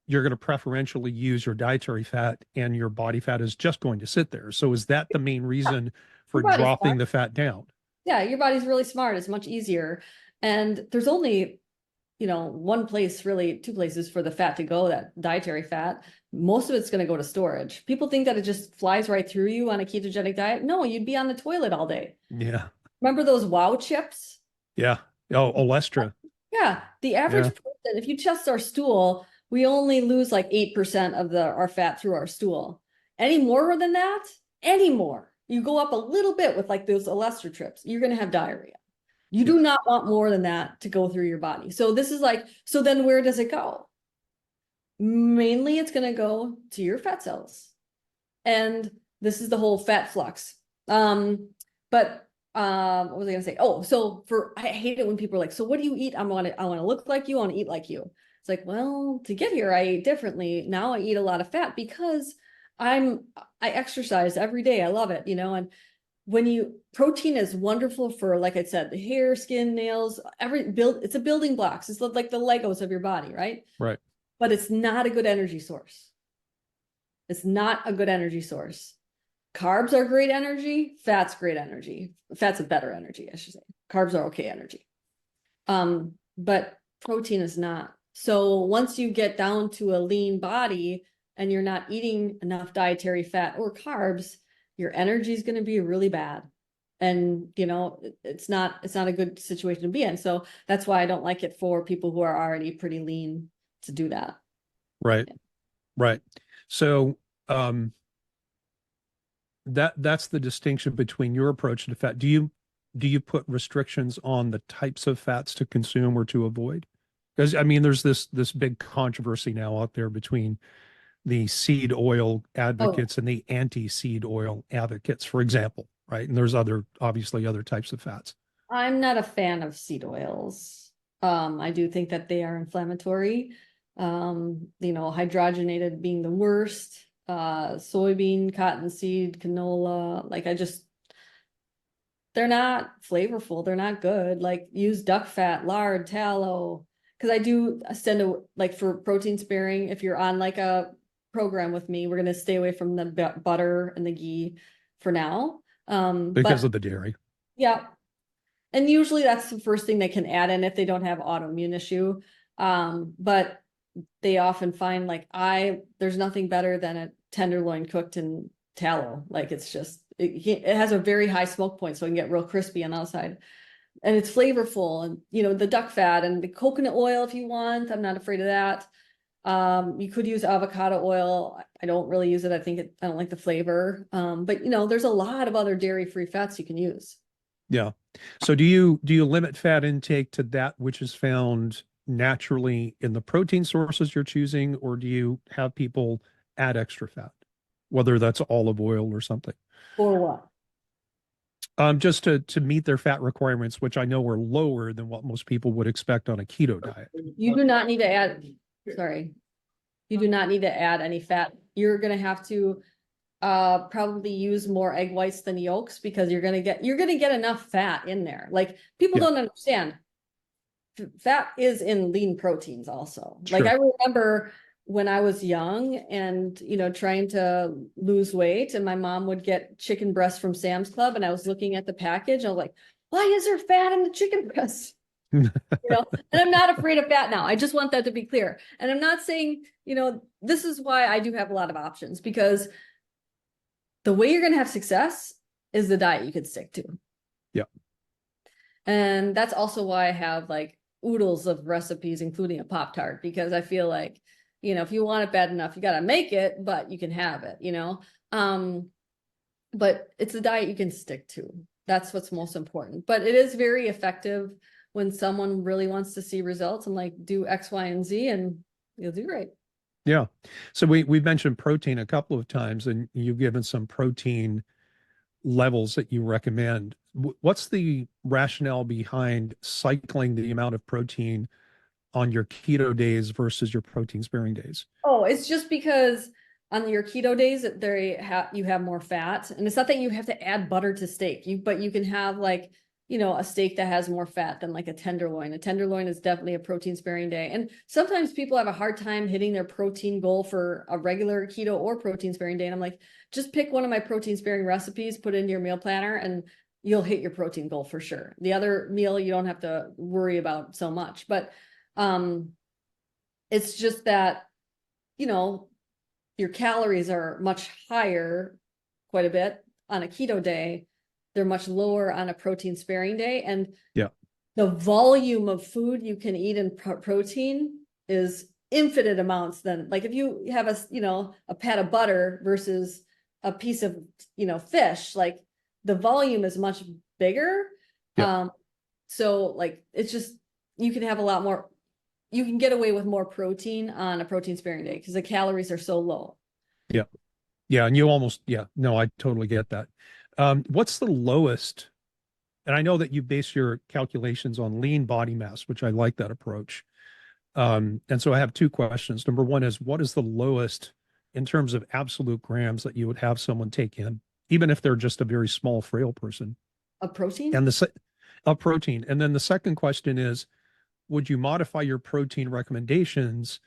you're going to preferentially use your dietary fat, and your body fat is just going to sit there. So is that the main reason for dropping the fat down? Yeah, your body's really smart. It's much easier. And there's only, one place, really, two places for the fat to go, that dietary fat. Most of it's going to go to storage. People think that it just flies right through you on a ketogenic diet. No, you'd be on the toilet all day. Yeah. Remember those Wow chips? Yeah. Oh, Olestra. Yeah. The average person, if you test our stool, we only lose like 8% of our fat through our stool. Any more than that, you go up a little bit with like those Olestra trips, you're going to have diarrhea. You do not want more than that to go through your body. So this is like, so then where does it go? Mainly it's going to go to your fat cells. And this is the whole fat flux. But what was I going to say? Oh, so I hate it when people are like, so what do you eat? I want to look like you. I want to eat like you. It's like, well, to get here, I ate differently. Now I eat a lot of fat because I exercise every day. I love it, and protein is wonderful for, like I said, the hair, skin, nails, it's a building blocks. It's like the Legos of your body, right? Right. But it's not a good energy source. It's not a good energy source. Carbs are great energy. Fat's great energy. Fat's a better energy, I should say. Carbs are okay energy. But protein is not. So once you get down to a lean body and you're not eating enough dietary fat or carbs, your energy is going to be really bad. And, it's not a good situation to be in. So that's why I don't like it for people who are already pretty lean to do that. Right. Yeah. Right. So, that's the distinction between your approach to fat. Do you put restrictions on the types of fats to consume or to avoid? Because I mean, there's this big controversy now out there between the seed oil advocates and the anti-seed oil advocates, for example, right? And there's obviously other types of fats. I'm not a fan of seed oils. I do think that they are inflammatory. Hydrogenated being the worst. Soybean, cottonseed, canola, they're not flavorful. They're not good. Like, use duck fat, lard, tallow. Because I do send for protein sparing, if you're on like a program with me, we're going to stay away from the butter and the ghee for now. Because of the dairy. Yeah. And usually that's the first thing they can add in if they don't have autoimmune issue. But they often find there's nothing better than a tenderloin cooked in tallow. Like, it's just, it has a very high smoke point, so it can get real crispy on the outside. And it's flavorful, and the duck fat and the coconut oil if you want. I'm not afraid of that. You could use avocado oil. I don't really use it. I don't like the flavor. But there's a lot of other dairy-free fats you can use. Yeah. So do you limit fat intake to that which is found naturally in the protein sources you're choosing, or do you have people add extra fat, whether that's olive oil or something? For what? Just to meet their fat requirements, which I know are lower than what most people would expect on a keto diet. You do not need to add, you do not need to add any fat. You're going to have to probably use more egg whites than yolks, because you're going to get enough fat in there. Like, people don't understand. Fat is in lean proteins also. Sure. Like, I remember when I was young and, trying to lose weight, and my mom would get chicken breasts from Sam's Club, and I was looking at the package. I was like, why is there fat in the chicken breast? And I'm not afraid of fat now. I just want that to be clear. And I'm not saying, this is why I do have a lot of options, because the way you're going to have success is the diet you can stick to. Yeah. And that's also why I have oodles of recipes, including a Pop-Tart, because I feel like, if you want it bad enough, you got to make it, but you can have it. But it's a diet you can stick to. That's what's most important. But it is very effective when someone really wants to see results. And like, do X, Y, and Z, and you'll do great. Yeah. So we've mentioned protein a couple of times, and you've given some protein levels that you recommend. What's the rationale behind cycling the amount of protein on your keto days versus your protein sparing days? Oh, it's just because on your keto days you have more fat, and it's not that you have to add butter to steak. But you can have like, a steak that has more fat than like a tenderloin. A tenderloin is definitely a protein sparing day. And sometimes people have a hard time hitting their protein goal for a regular keto or protein sparing day. And I'm like, just pick one of my protein sparing recipes, put it into your meal planner, and you'll hit your protein goal for sure. The other meal you don't have to worry about so much. But it's just that, your calories are much higher, quite a bit on a keto day. They're much lower on a protein sparing day. And yeah, the volume of food you can eat in protein is infinite amounts. Than like if you have a pat of butter versus a piece of, fish, like the volume is much bigger. yeah. So like, it's just, you can have a lot more, you can get away with more protein on a protein sparing day because the calories are so low. Yeah. Yeah. And no, I totally get that. What's the lowest? And I know that you base your calculations on lean body mass, which I like that approach. And so I have two questions. Number one is, what is the lowest in terms of absolute grams that you would have someone take in, even if they're just a very small, frail person? A protein? And of protein. And then the second question is, would you modify your protein recommendations?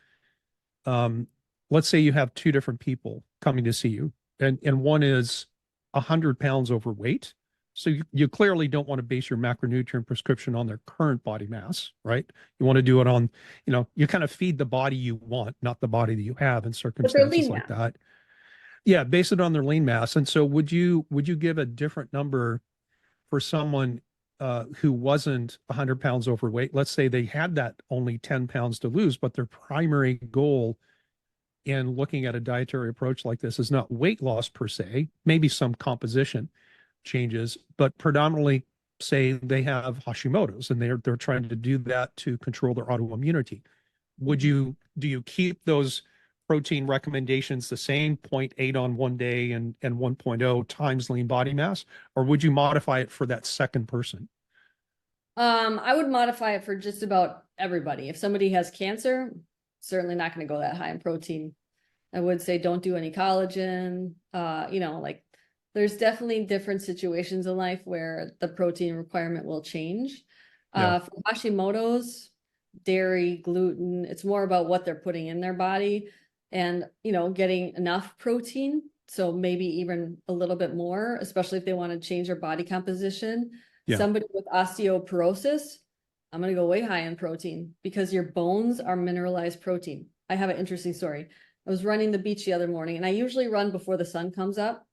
Let's say you have two different people coming to see you, and one is 100 pounds overweight. So you clearly don't want to base your macronutrient prescription on their current body mass, right? You want to do it on, you kind of feed the body you want, not the body that you have in circumstances like that. Yeah, base it on their lean mass. And so would you give a different number for someone who wasn't 100 pounds overweight? Let's say they had that only 10 pounds to lose, but their primary goal in looking at a dietary approach like this is not weight loss per se, maybe some composition changes, but predominantly say they have Hashimoto's and they're trying to do that to control their autoimmunity. Do you keep those protein recommendations the same, 0.8 on one day and 1.0 times lean body mass, or would you modify it for that second person? I would modify it for just about everybody. If somebody has cancer, certainly not going to go that high in protein. I would say don't do any collagen. Like there's definitely different situations in life where the protein requirement will change. Yeah. For Hashimoto's, dairy, gluten, it's more about what they're putting in their body and, getting enough protein. So maybe even a little bit more, especially if they want to change their body composition. Yeah. Somebody with osteoporosis, I'm going to go way high in protein because your bones are mineralized protein. I have an interesting story. I was running the beach the other morning, and I usually run before the sun comes up,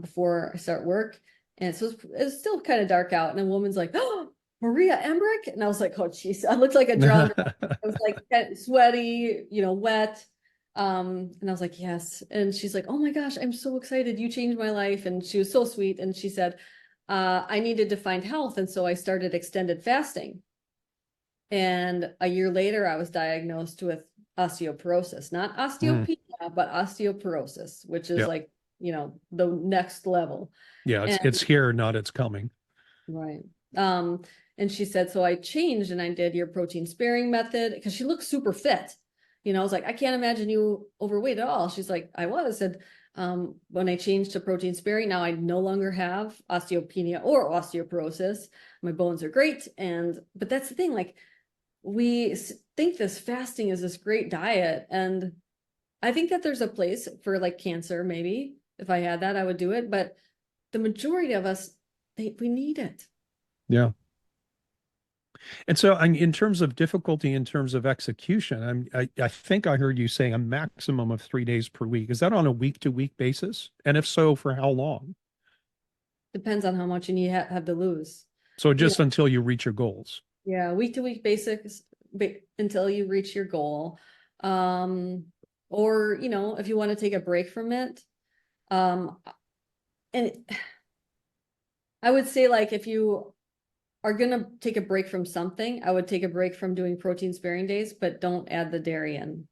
before I start work. And so it's still kind of dark out. And a woman's like, "Oh, Maria Emmerich." And I was like, "Oh, geez." I looked like a drowned. I was like kind of sweaty, wet. And I was like, "Yes." And she's like, "Oh my gosh, I'm so excited. You changed my life." And she was so sweet. And she said, I needed to find health. And so I started extended fasting. And a year later, I was diagnosed with osteoporosis, not osteopenia, but osteoporosis, which is like, the next level. Yeah, it's here, not it's coming. Right. And she said, so I changed and I did your protein sparing method because she looked super fit. I was like, I can't imagine you overweight at all. She's like, I was. And when I changed to protein sparing, now I no longer have osteopenia or osteoporosis. My bones are great. But that's the thing, like we think this fasting is this great diet. And I think that there's a place for like cancer, maybe if I had that, I would do it. But the majority of us, we need it. Yeah. And so in terms of difficulty, in terms of execution, I think I heard you saying a maximum of 3 days per week. Is that on a week-to-week basis? And if so, for how long? Depends on how much you need have to lose. So just until you reach your goals. Yeah, week to week basics until you reach your goal. Or, if you want to take a break from it. And I would say, like, if you are going to take a break from something, I would take a break from doing protein sparing days, but don't add the dairy in.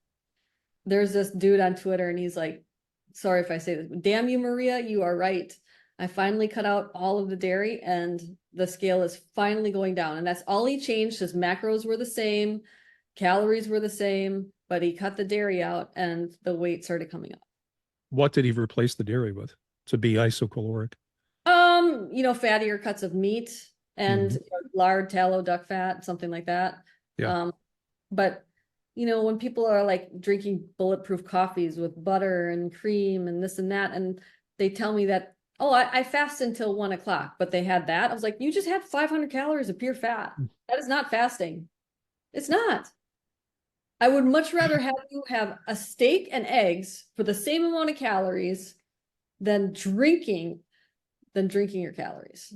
There's this dude on Twitter and he's like, sorry if I say this, but damn you, Maria, you are right. I finally cut out all of the dairy and the scale is finally going down. And that's all he changed. His macros were the same, calories were the same, but he cut the dairy out and the weight started coming up. What did he replace the dairy with to be isocaloric? Fattier cuts of meat and lard, tallow, duck fat, something like that. Yeah. But when people are like drinking bulletproof coffees with butter and cream and this and that, and they tell me that, oh, I fast until 1 o'clock, but they had that. I was like, you just had 500 calories of pure fat. That is not fasting. It's not. I would much rather have you have a steak and eggs for the same amount of calories than drinking your calories.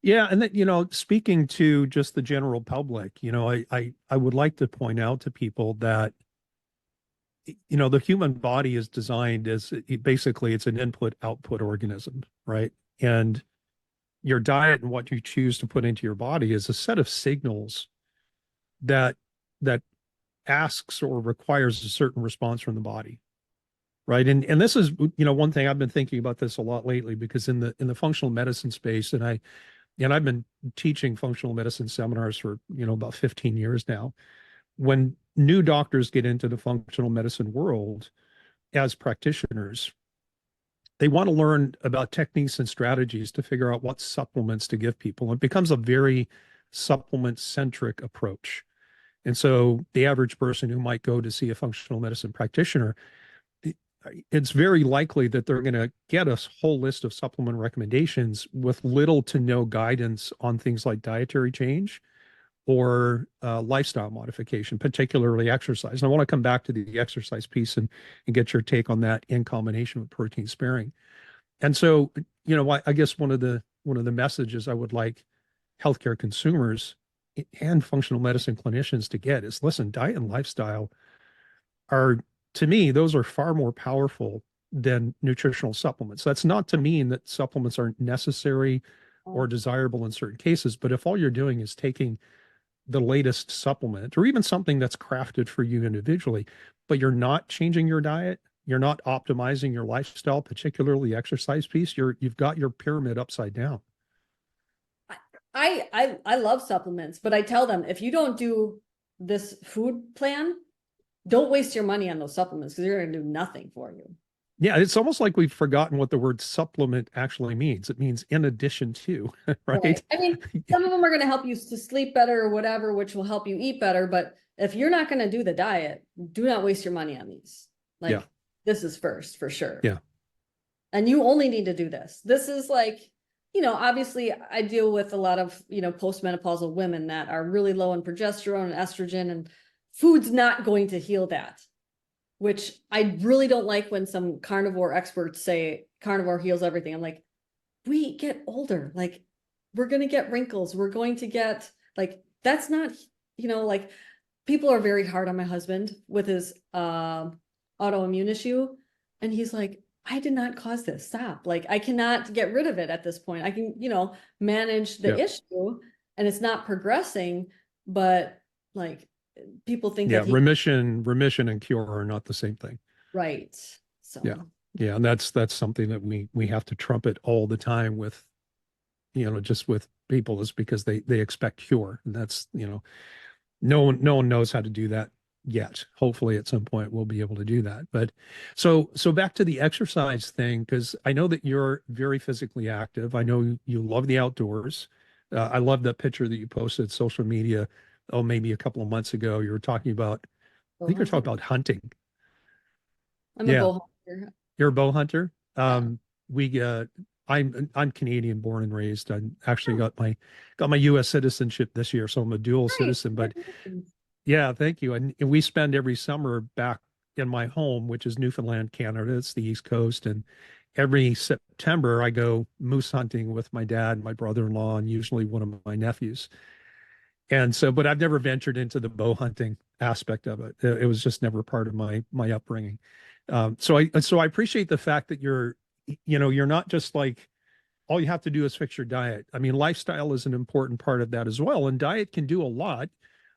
Yeah, and that, speaking to just the general public, I would like to point out to people that, the human body is designed as basically it's an input-output organism, right? And your diet and what you choose to put into your body is a set of signals that that asks or requires a certain response from the body, right? And this is, one thing I've been thinking about this a lot lately because in the functional medicine space, and I've been teaching functional medicine seminars for, about 15 years now. When new doctors get into the functional medicine world as practitioners, they want to learn about techniques and strategies to figure out what supplements to give people. It becomes a very supplement-centric approach. And so the average person who might go to see a functional medicine practitioner, it's very likely that they're going to get a whole list of supplement recommendations with little to no guidance on things like dietary change or lifestyle modification, particularly exercise. And I want to come back to the exercise piece and get your take on that in combination with protein sparing. And so, I guess one of the messages I would like healthcare consumers and functional medicine clinicians to get is, listen, diet and lifestyle are, to me, those are far more powerful than nutritional supplements. That's not to mean that supplements aren't necessary or desirable in certain cases, but if all you're doing is taking the latest supplement or even something that's crafted for you individually, but you're not changing your diet, you're not optimizing your lifestyle, particularly the exercise piece, you've got your pyramid upside down. I love supplements, but I tell them, if you don't do this food plan, don't waste your money on those supplements because they're going to do nothing for you. Yeah, it's almost like we've forgotten what the word supplement actually means. It means in addition to, right? I mean, some of them are going to help you to sleep better or whatever, which will help you eat better. But if you're not going to do the diet, do not waste your money on these. Like, this is first for sure. Yeah. And you only need to do this. This is like, obviously I deal with a lot of, postmenopausal women that are really low in progesterone and estrogen, and food's not going to heal that. Which I really don't like when some carnivore experts say carnivore heals everything. I'm like, we get older. Like, we're going to get wrinkles. We're going to get, like, that's not, like, people are very hard on my husband with his autoimmune issue. And he's like, I did not cause this. Stop. Like, I cannot get rid of it at this point. I can, manage the issue and it's not progressing, but like, people think that remission and cure are not the same thing. Right. So yeah, and that's something that we have to trumpet all the time with, just with people, is because they expect cure, and that's, no one knows how to do that yet. Hopefully at some point we'll be able to do that. But so back to the exercise thing, because I know that you're very physically active. I know you love the outdoors. I love that picture that you posted social media, maybe a couple of months ago. You were talking about, I think you're talking about hunting. I'm a bow hunter. You're a bow hunter. I'm Canadian born and raised. I actually got my US citizenship this year, so I'm a dual citizen. But yeah, thank you. And we spend every summer back in my home, which is Newfoundland, Canada. It's the East Coast, and every September I go moose hunting with my dad, my brother-in-law, and usually one of my nephews. And so, but I've never ventured into the bow hunting aspect of it. It was just never part of my upbringing. So I appreciate the fact that you're not just like, all you have to do is fix your diet. I mean, lifestyle is an important part of that as well. And diet can do a lot.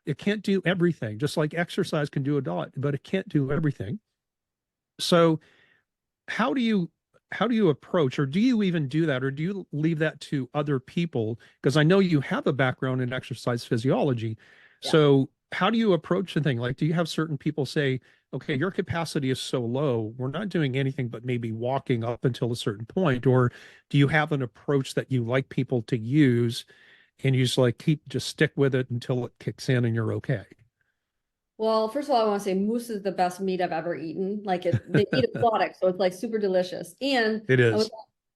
It can't do everything, just like exercise can do a lot, but it can't do everything. So how do you approach, or do you even do that, or do you leave that to other people? Because I know you have a background in exercise physiology. Yeah. So how do you approach the thing? Like, do you have certain people say, okay, your capacity is so low, we're not doing anything but maybe walking up until a certain point? Or do you have an approach that you like people to use and you just like just stick with it until it kicks in and you're okay? Well, first of all, I want to say moose is the best meat I've ever eaten. Like they eat aquatic, so it's like super delicious. And It I was is.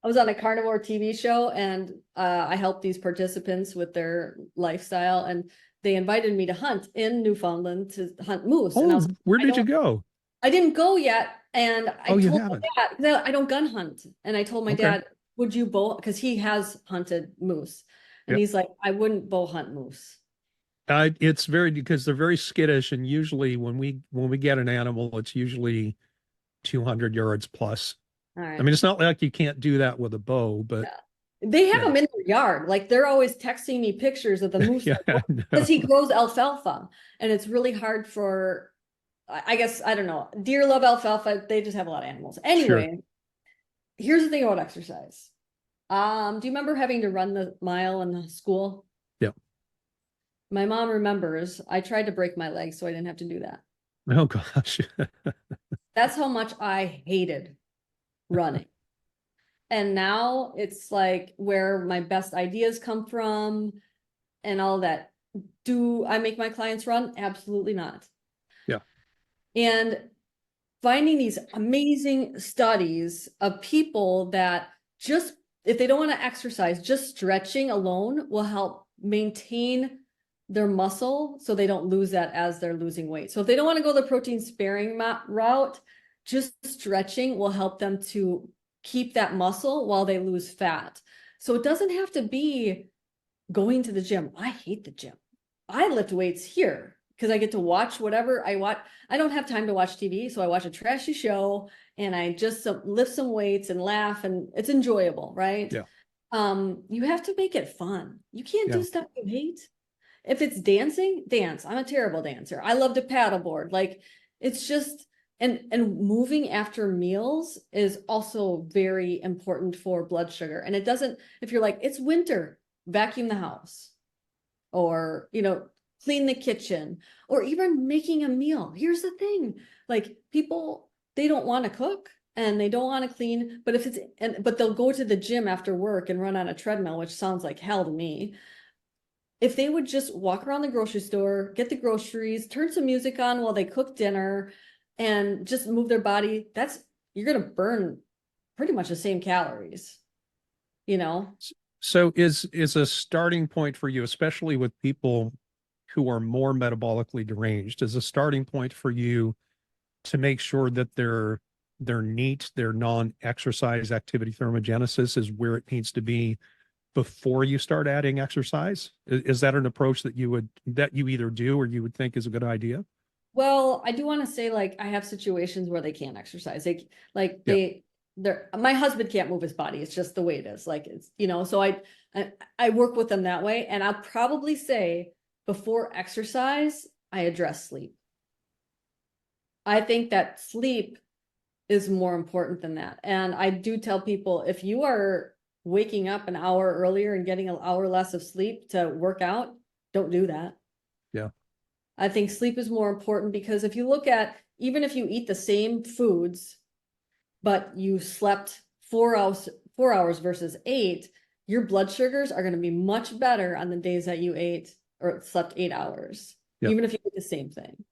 I was on a carnivore TV show, and I helped these participants with their lifestyle, and they invited me to hunt in Newfoundland to hunt moose. And I was Oh, like, where did you go? I didn't go yet. And I Oh, you told my haven't. dad, because I don't gun hunt. And I told my Okay. dad, would you bow? Because he has hunted moose. And Yeah. he's like, I wouldn't bow hunt moose. It's very, because they're very skittish, and usually when we get an animal, it's usually 200 yards plus. All I right. mean, it's not like you can't do that with a bow, but Yeah. They have yeah, them in their yard. Like they're always texting me pictures of the moose yeah, because no, he grows alfalfa. And it's really hard for, I guess, I don't know. Deer love alfalfa. They just have a lot of animals. sure, Anyway, here's the thing about exercise. Do you remember having to run the mile in the school? yeah. My mom remembers I tried to break my leg so I didn't have to do that. Oh gosh, That's how much I hated running. And now it's like where my best ideas come from and all that. Do I make my clients run? Absolutely not. yeah, And finding these amazing studies of people that just, if they don't want to exercise, just stretching alone will help maintain their muscle so they don't lose that as they're losing weight. So if they don't want to go the protein sparing route, just stretching will help them to keep that muscle while they lose fat. So it doesn't have to be going to the gym. I hate the gym. I lift weights here because I get to watch whatever I watch. I don't have time to watch TV, so I watch a trashy show and I just lift some weights and laugh, and it's enjoyable, right? yeah, You have to make it fun. You can't yeah. do stuff you hate. If it's dancing, dance. I'm a terrible dancer. I love to paddleboard. Like it's just, and moving after meals is also very important for blood sugar. And it doesn't, if you're like, it's winter, vacuum the house, or clean the kitchen, or even making a meal. Here's the thing, like people, they don't want to cook and they don't want to clean, but if it's, but they'll go to the gym after work and run on a treadmill, which sounds like hell to me. If they would just walk around the grocery store, get the groceries, turn some music on while they cook dinner, and just move their body, you're going to burn pretty much the same calories, you know? So is a starting point for you, especially with people who are more metabolically deranged, is a starting point for you to make sure that their NEAT, their non-exercise activity thermogenesis, is where it needs to be before you start adding exercise? Is that an approach that you either do or you would think is a good idea? Well, I do want to say, like, I have situations where they can't exercise. Yeah. They're my husband can't move his body. It's just the way it is. Like it's, so I work with them that way. And I'll probably say before exercise, I address sleep. I think that sleep is more important than that. And I do tell people, if you are waking up an hour earlier and getting an hour less of sleep to work out, don't do that. Yeah. I think sleep is more important because if you look at, even if you eat the same foods, but you slept 4 hours versus 8, your blood sugars are going to be much better on the days that you ate or slept 8 hours, Yeah. even if you eat the same thing.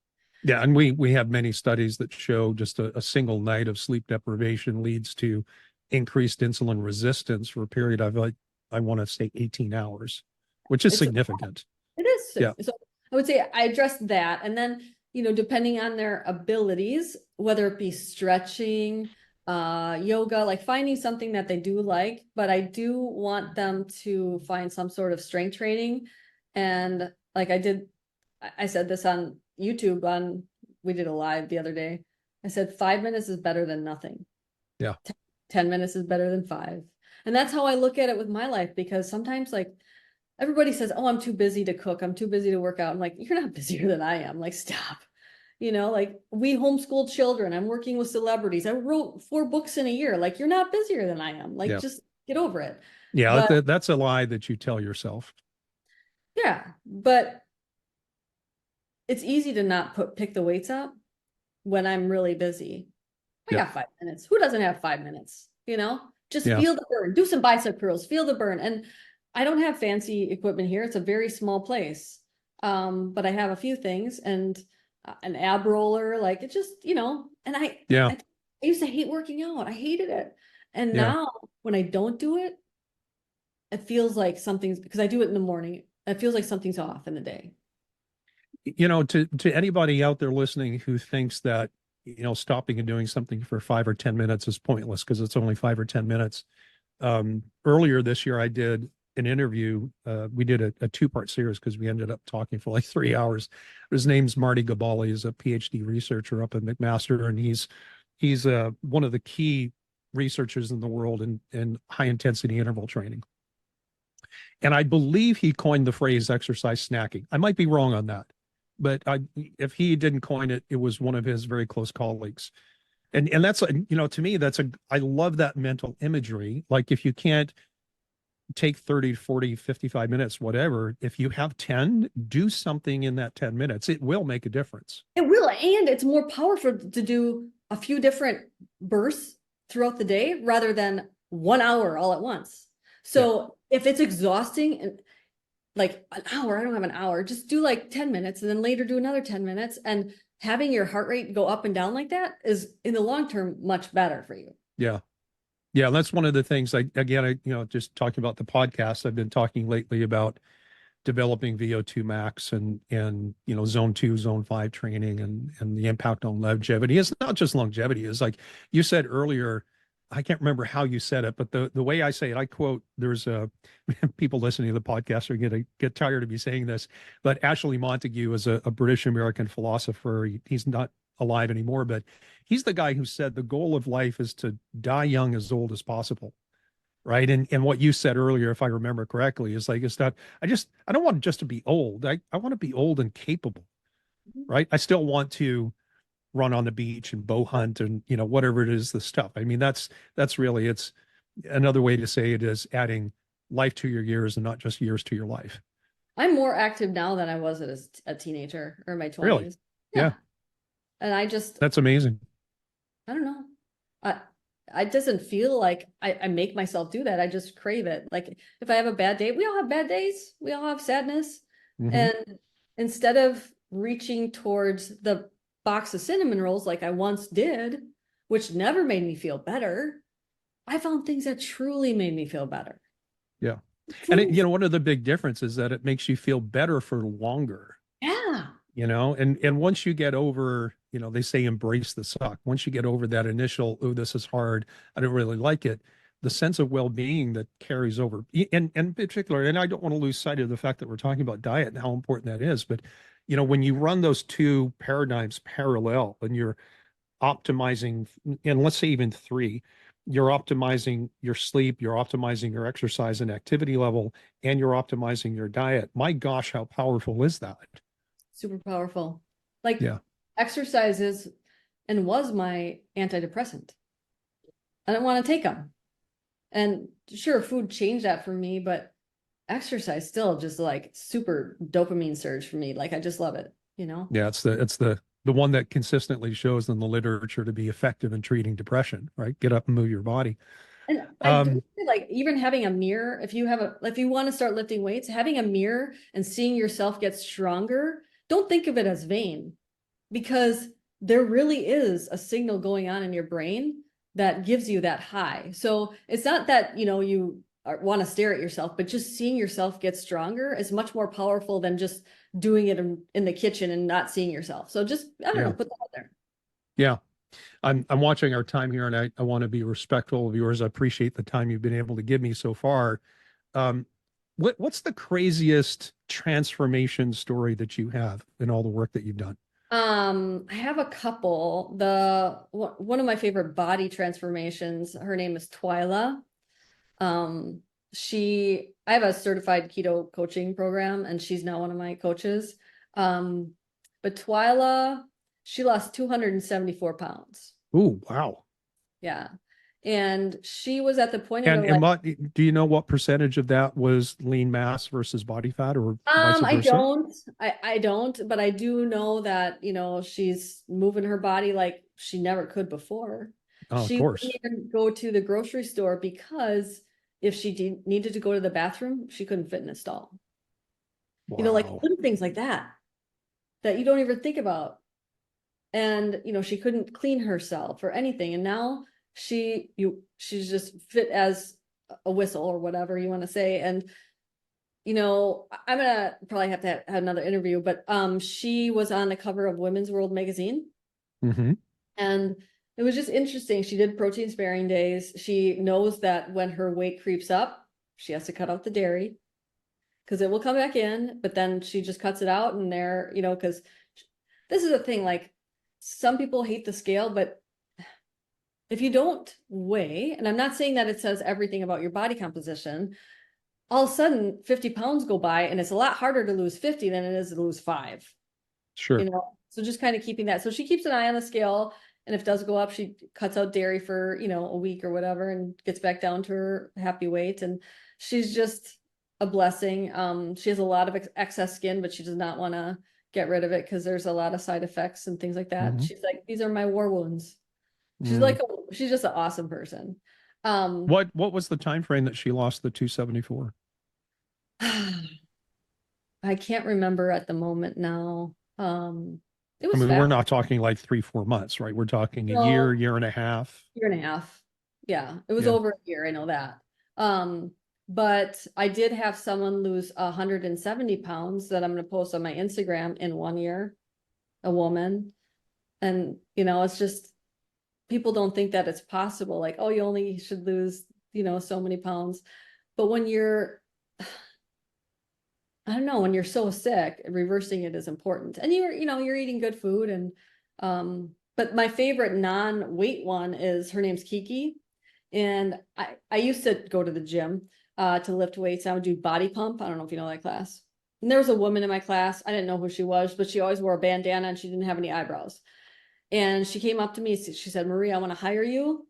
Yeah. And we have many studies that show just a single night of sleep deprivation leads to increased insulin resistance for a period of, like, I want to say 18 hours, which is It's significant. It is. Yeah. So I would say I addressed that. And then, depending on their abilities, whether it be stretching, yoga, like finding something that they do like, but I do want them to find some sort of strength training. And like I said this on YouTube we did a live the other day. I said 5 minutes is better than nothing. Yeah. 10 minutes is better than 5. And that's how I look at it with my life, because sometimes like everybody says, oh, I'm too busy to cook. I'm too busy to work out. I'm like, you're not busier than I am. Like, stop. Like we homeschool children. I'm working with celebrities. I wrote 4 books in a year. Like, you're not busier than I am. Like, Yeah. just get over it. Yeah. But That's a lie that you tell yourself. yeah, but it's easy to not pick the weights up when I'm really busy. I Yeah. got 5 minutes. Who doesn't have 5 minutes? Just Yeah. feel the burn, do some bicep curls, feel the burn. And I don't have fancy equipment here. It's a very small place. But I have a few things and an ab roller, like it just, and Yeah. I used to hate working out. I hated it. And Yeah. now when I don't do it, it feels like something's, because I do it in the morning. It feels like something's off in the day. To anybody out there listening who thinks that, stopping and doing something for 5 or 10 minutes is pointless because it's only 5 or 10 minutes. Earlier this year, I did an interview. We did a 2-part series because we ended up talking for like 3 hours. His name's Marty Gabali. He's a PhD researcher up at McMaster, and he's one of the key researchers in the world in high intensity interval training. And I believe he coined the phrase exercise snacking. I might be wrong on that, but if he didn't coin it, it was one of his very close colleagues. And that's, to me, I love that mental imagery. Like if you can't take 30, 40, 55 minutes, whatever, if you have 10, do something in that 10 minutes. It will make a difference. It will. And it's more powerful to do a few different bursts throughout the day rather than 1 hour all at once. So if it's exhausting and like an hour, I don't have an hour, just do like 10 minutes and then later do another 10 minutes. And having your heart rate go up and down like that is in the long term much better for you. Yeah. Yeah. That's one of the things I just talking about the podcast, I've been talking lately about developing VO2 max and zone 2, zone 5 training and the impact on longevity. It's not just longevity. It's like you said earlier, I can't remember how you said it, but the way I say it, I quote, there's people listening to the podcast are going to get tired of me saying this, but Ashley Montagu is a British American philosopher. He's not alive anymore, but he's the guy who said the goal of life is to die young, as old as possible. Right. And what you said earlier, if I remember correctly, is like, it's not, I don't want just to be old. I want to be old and capable. Right. I still want to run on the beach and bow hunt and, whatever it is, the stuff. I mean, that's really, it's another way to say it is adding life to your years and not just years to your life. I'm more active now than I was as a teenager or in my 20s. Really? Yeah. And that's amazing. I don't know. It doesn't feel like I make myself do that. I just crave it. Like if I have a bad day, we all have bad days. We all have sadness. Mm-hmm. And instead of reaching towards the box of cinnamon rolls like I once did, which never made me feel better, I found things that truly made me feel better. Yeah. And one of the big differences is that it makes you feel better for longer. Yeah. And once you get over, they say embrace the suck. Once you get over that initial, oh, this is hard, I don't really like it, the sense of well-being that carries over. And in particular, and I don't want to lose sight of the fact that we're talking about diet and how important that is, but when you run those two paradigms parallel and you're optimizing, and let's say even 3, you're optimizing your sleep, you're optimizing your exercise and activity level, and you're optimizing your diet. My gosh, how powerful is that? Super powerful. Like exercise is and was my antidepressant. I don't want to take them. And sure, food changed that for me, but exercise still just like super dopamine surge for me. Like I just love it, Yeah, it's the one that consistently shows in the literature to be effective in treating depression, right? Get up and move your body. And I do feel like even having a mirror, if you want to start lifting weights, having a mirror and seeing yourself get stronger, don't think of it as vain, because there really is a signal going on in your brain that gives you that high. So it's not that, you want to stare at yourself, but just seeing yourself get stronger is much more powerful than just doing it in the kitchen and not seeing yourself. So just, I don't know, put that out there. Yeah. I'm watching our time here, and I want to be respectful of yours. I appreciate the time you've been able to give me so far. What's the craziest transformation story that you have in all the work that you've done? I have a couple. One of my favorite body transformations, her name is Twyla. Um, I have a certified keto coaching program, and she's now one of my coaches. But Twyla, she lost 274 pounds. Oh, wow. Yeah. And she was at the point in her And life. what do you know what percentage of that was lean mass versus body fat or vice I versa? don't, I don't, but I do know that, she's moving her body like she never could before. Oh, of She wouldn't course. even go to the grocery store because if she needed to go to the bathroom, she couldn't fit in a stall. Like Wow. little things like that you don't even think about. And, she couldn't clean herself or anything. And now she's just fit as a whistle or whatever you want to say. And I'm gonna probably have to have another interview, but she was on the cover of Women's World magazine, Hmm. and it was just interesting. She did protein sparing days. She knows that when her weight creeps up, she has to cut out the dairy because it will come back in, but then she just cuts it out, and because this is the thing, like some people hate the scale, but if you don't weigh, and I'm not saying that it says everything about your body composition, all of a sudden 50 pounds go by and it's a lot harder to lose 50 than it is to lose 5. Sure. So just kind of keeping that. So she keeps an eye on the scale, and if it does go up, she cuts out dairy for a week or whatever and gets back down to her happy weight. And she's just a blessing. She has a lot of excess skin, but she does not want to get rid of it because there's a lot of side effects and things like that. Hmm. She's like, these are my war wounds. Mm. She's just an awesome person. What was the time frame that she lost the 274? I can't remember at the moment now. It I was mean, we're fast. not talking like 3, 4 months, right? We're talking a year, No, year and a half. year and a half. Yeah, it was Yeah. over a year. I know that. But I did have someone lose 170 pounds that I'm going to post on my Instagram in 1 year, a woman. And, it's just people don't think that it's possible. Like, oh, you only should lose, so many pounds. But when you're, I don't know, when you're so sick, reversing it is important. And you're eating good food. And, but my favorite non-weight one is, her name's Kiki. And I used to go to the gym to lift weights. I would do body pump. I don't know if you know that class. And there was a woman in my class. I didn't know who she was, but she always wore a bandana and she didn't have any eyebrows. And she came up to me. She said, Maria, I want to hire you.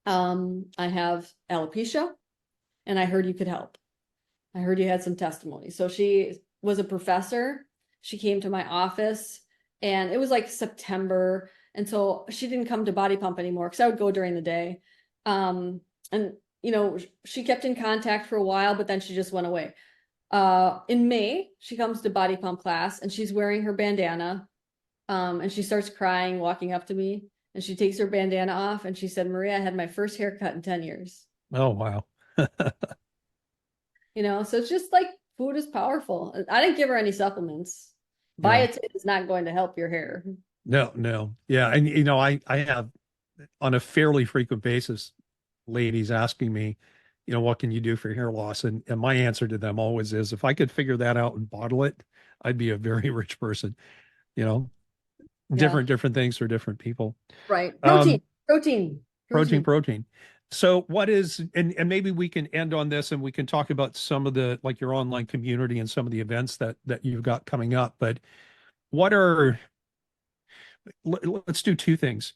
I have alopecia and I heard you could help. I heard you had some testimony. So she was a professor. She came to my office and it was like September. And so she didn't come to body pump anymore because I would go during the day. And she kept in contact for a while, but then she just went away. In May, she comes to body pump class and she's wearing her bandana. And she starts crying, walking up to me, and she takes her bandana off and she said, Maria, I had my first haircut in 10 years. Oh, wow. So it's just like food is powerful. I didn't give her any supplements. Yeah. Biotin is not going to help your hair. No, no. Yeah. And, I have on a fairly frequent basis, ladies asking me, what can you do for hair loss? And my answer to them always is, if I could figure that out and bottle it, I'd be a very rich person, you know, Yeah, different things for different people. right. Um, Protein. protein. So what is, and maybe we can end on this and we can talk about some of the, like your online community and some of the events that you've got coming up, but what are, let's do two things.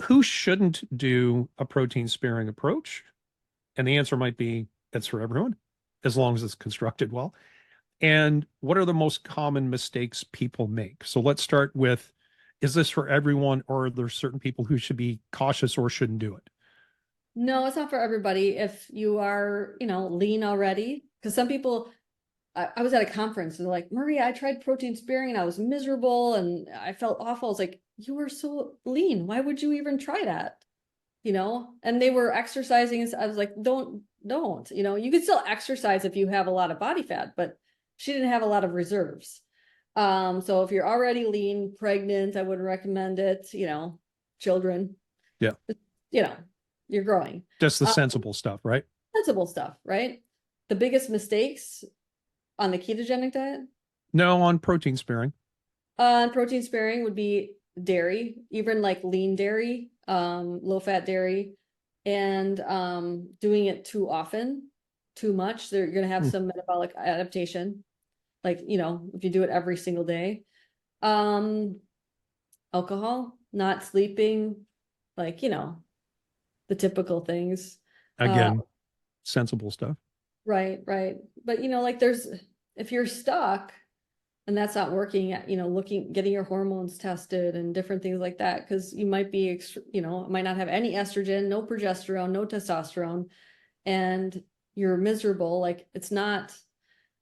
Who shouldn't do a protein sparing approach? And the answer might be it's for everyone, as long as it's constructed well. And what are the most common mistakes people make? So let's start with, is this for everyone, or are there certain people who should be cautious or shouldn't do it? No, it's not for everybody. If you are, lean already, because some people, I was at a conference and they're like, Maria, I tried protein sparing and I was miserable and I felt awful. I was like, you were so lean. Why would you even try that? And they were exercising. And I was like, don't, you could still exercise if you have a lot of body fat, but she didn't have a lot of reserves. So if you're already lean, pregnant, I wouldn't recommend it, children, Yeah. you know, you're growing. Just the sensible stuff, right? Sensible stuff, right? the biggest mistakes on the ketogenic diet, No, on protein sparing. protein sparing would be dairy, even like lean dairy, low fat dairy, and doing it too often, too much. They're going to have Hmm. some metabolic adaptation, like, you know, if you do it every single day. Um, alcohol, not sleeping, like, you know, the typical things. Uh, Again, sensible stuff. right, right. But, you know, like there's, if you're stuck and that's not working, you know, getting your hormones tested and different things like that, because you might be, you know, might not have any estrogen, no progesterone, no testosterone, and you're miserable. Like it's not,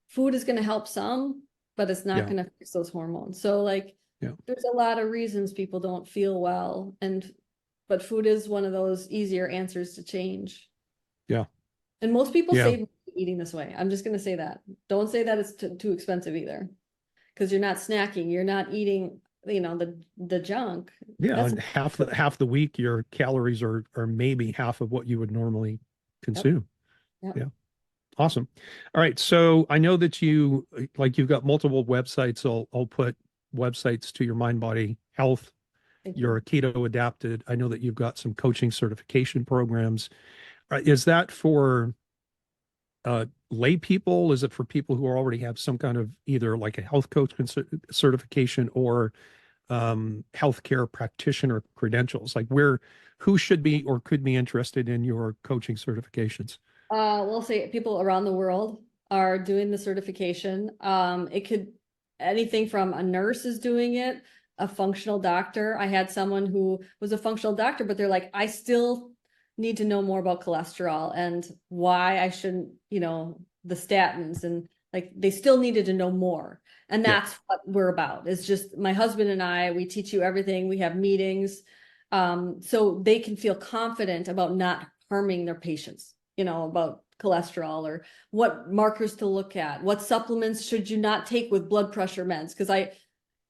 food is going to help some, but it's not Yeah. going to fix those hormones. So like, Yeah. there's a lot of reasons people don't feel well, but food is one of those easier answers to change. Yeah. And most people Yeah. save eating this way. I'm just going to say that. Don't say that it's too expensive either, because you're not snacking, you're not eating, you know, the junk. Yeah. That's And half the week, your calories are maybe half of what you would normally yep, consume. yep. Yeah. Awesome. All right. So I know that you've got multiple websites. I'll put websites to your Mind Body Health. Thank you. You're a keto adapted. I know that you've got some coaching certification programs. Is that for lay people? Is it for people who already have some kind of either like a health coach certification or healthcare practitioner credentials? Like who should be or could be interested in your coaching certifications? We'll say people around the world are doing the certification. It could anything from a nurse is doing it, a functional doctor. I had someone who was a functional doctor, but they're like, I still need to know more about cholesterol and why I shouldn't, you know, the statins, and like they still needed to know more. And Yeah. that's what we're about. It's just my husband and I, we teach you everything. We have meetings, so they can feel confident about not harming their patients, you know, about cholesterol or what markers to look at, what supplements should you not take with blood pressure meds. Because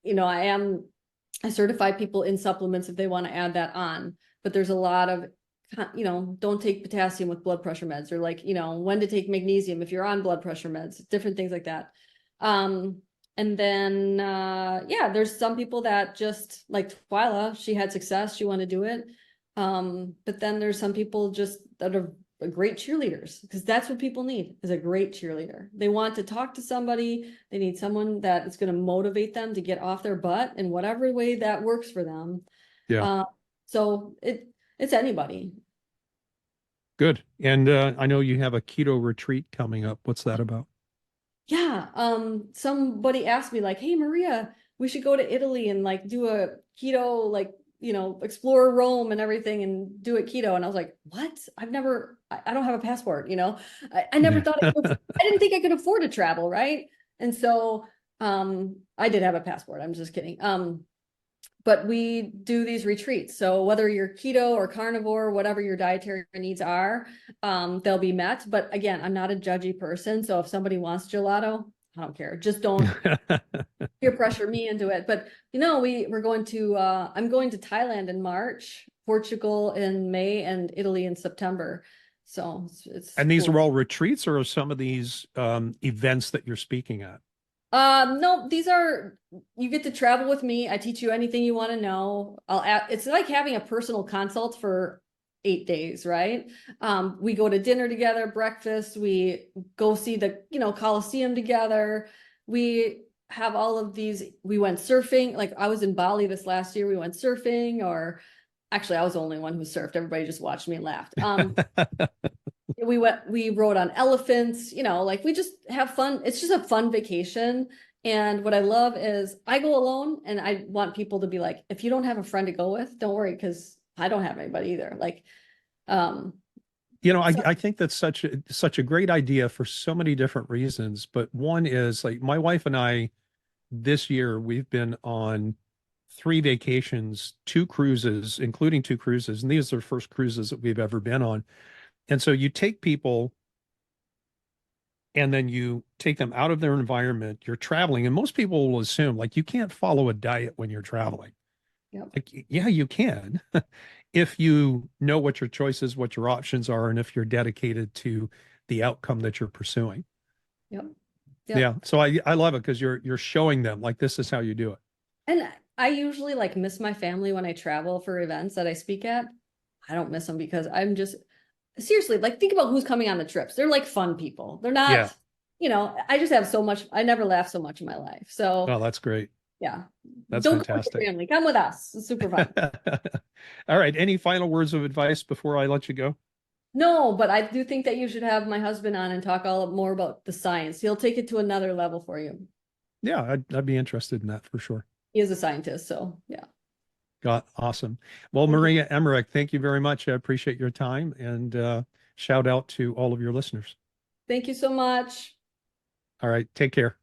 you know, I certify people in supplements if they want to add that on. But there's a lot of, you know, don't take potassium with blood pressure meds, or like, you know, when to take magnesium if you're on blood pressure meds, different things like that. And then, yeah, there's some people that just like Twyla, she had success, she wanted to do it. But then there's some people just that are great cheerleaders, because that's what people need, is a great cheerleader. They want to talk to somebody. They need someone that is going to motivate them to get off their butt in whatever way that works for them. Yeah. So it's anybody. Good. And I know you have a keto retreat coming up. What's that about? Yeah. Somebody asked me like, hey, Maria, we should go to Italy and like do a keto, like, you know, explore Rome and everything and do it keto. And I was like, what? I don't have a passport, you know, I never thought I didn't think I could afford to travel. Right. And so, I did have a passport. I'm just kidding. But we do these retreats. So whether you're keto or carnivore, whatever your dietary needs are, they'll be met. But again, I'm not a judgy person. So if somebody wants gelato, I don't care. Just don't peer pressure me into it. But you know, we're going to I'm going to Thailand in March, Portugal in May, and Italy in September. So it's And these are cool. all retreats, or are some of these events that you're speaking at? No, these are, you get to travel with me. I teach you anything you want to know. It's like having a personal consult for 8 days, right? We go to dinner together, breakfast, we go see the, you know, Coliseum together. We have all of these, we went surfing. Like I was in Bali this last year, we went surfing, or actually I was the only one who surfed. Everybody just watched me and laughed. We rode on elephants, you know, like we just have fun. It's just a fun vacation. And what I love is I go alone, and I want people to be like, if you don't have a friend to go with, don't worry, because I don't have anybody either. Like, um, You know, so I think that's such a great idea for so many different reasons. But one is like my wife and I this year we've been on three vacations, two cruises, including two cruises, and these are the first cruises that we've ever been on. And so you take people and then you take them out of their environment. You're traveling, and most people will assume like you can't follow a diet when you're traveling. yep. Like, yeah, you can if you know what your choices, what your options are, and if you're dedicated to the outcome that you're pursuing. Yep. Yeah. So I love it because you're showing them like this is how you do it. And I usually like miss my family when I travel for events that I speak at. I don't miss them because I'm just seriously like think about who's coming on the trips. They're like fun people. They're not, Yeah. I just have so much. I never laugh so much in my life. So Oh, that's great. yeah, That's don't come with fantastic. your family. Come with us. It's super fun. All right. Any final words of advice before I let you go? No, but I do think that you should have my husband on and talk all more about the science. He'll take it to another level for you. Yeah, I'd be interested in that for sure. He is a scientist, so yeah. Got awesome. Well, Thank you. Maria Emmerich, thank you very much. I appreciate your time and shout out to all of your listeners. Thank you so much. All right. Take care.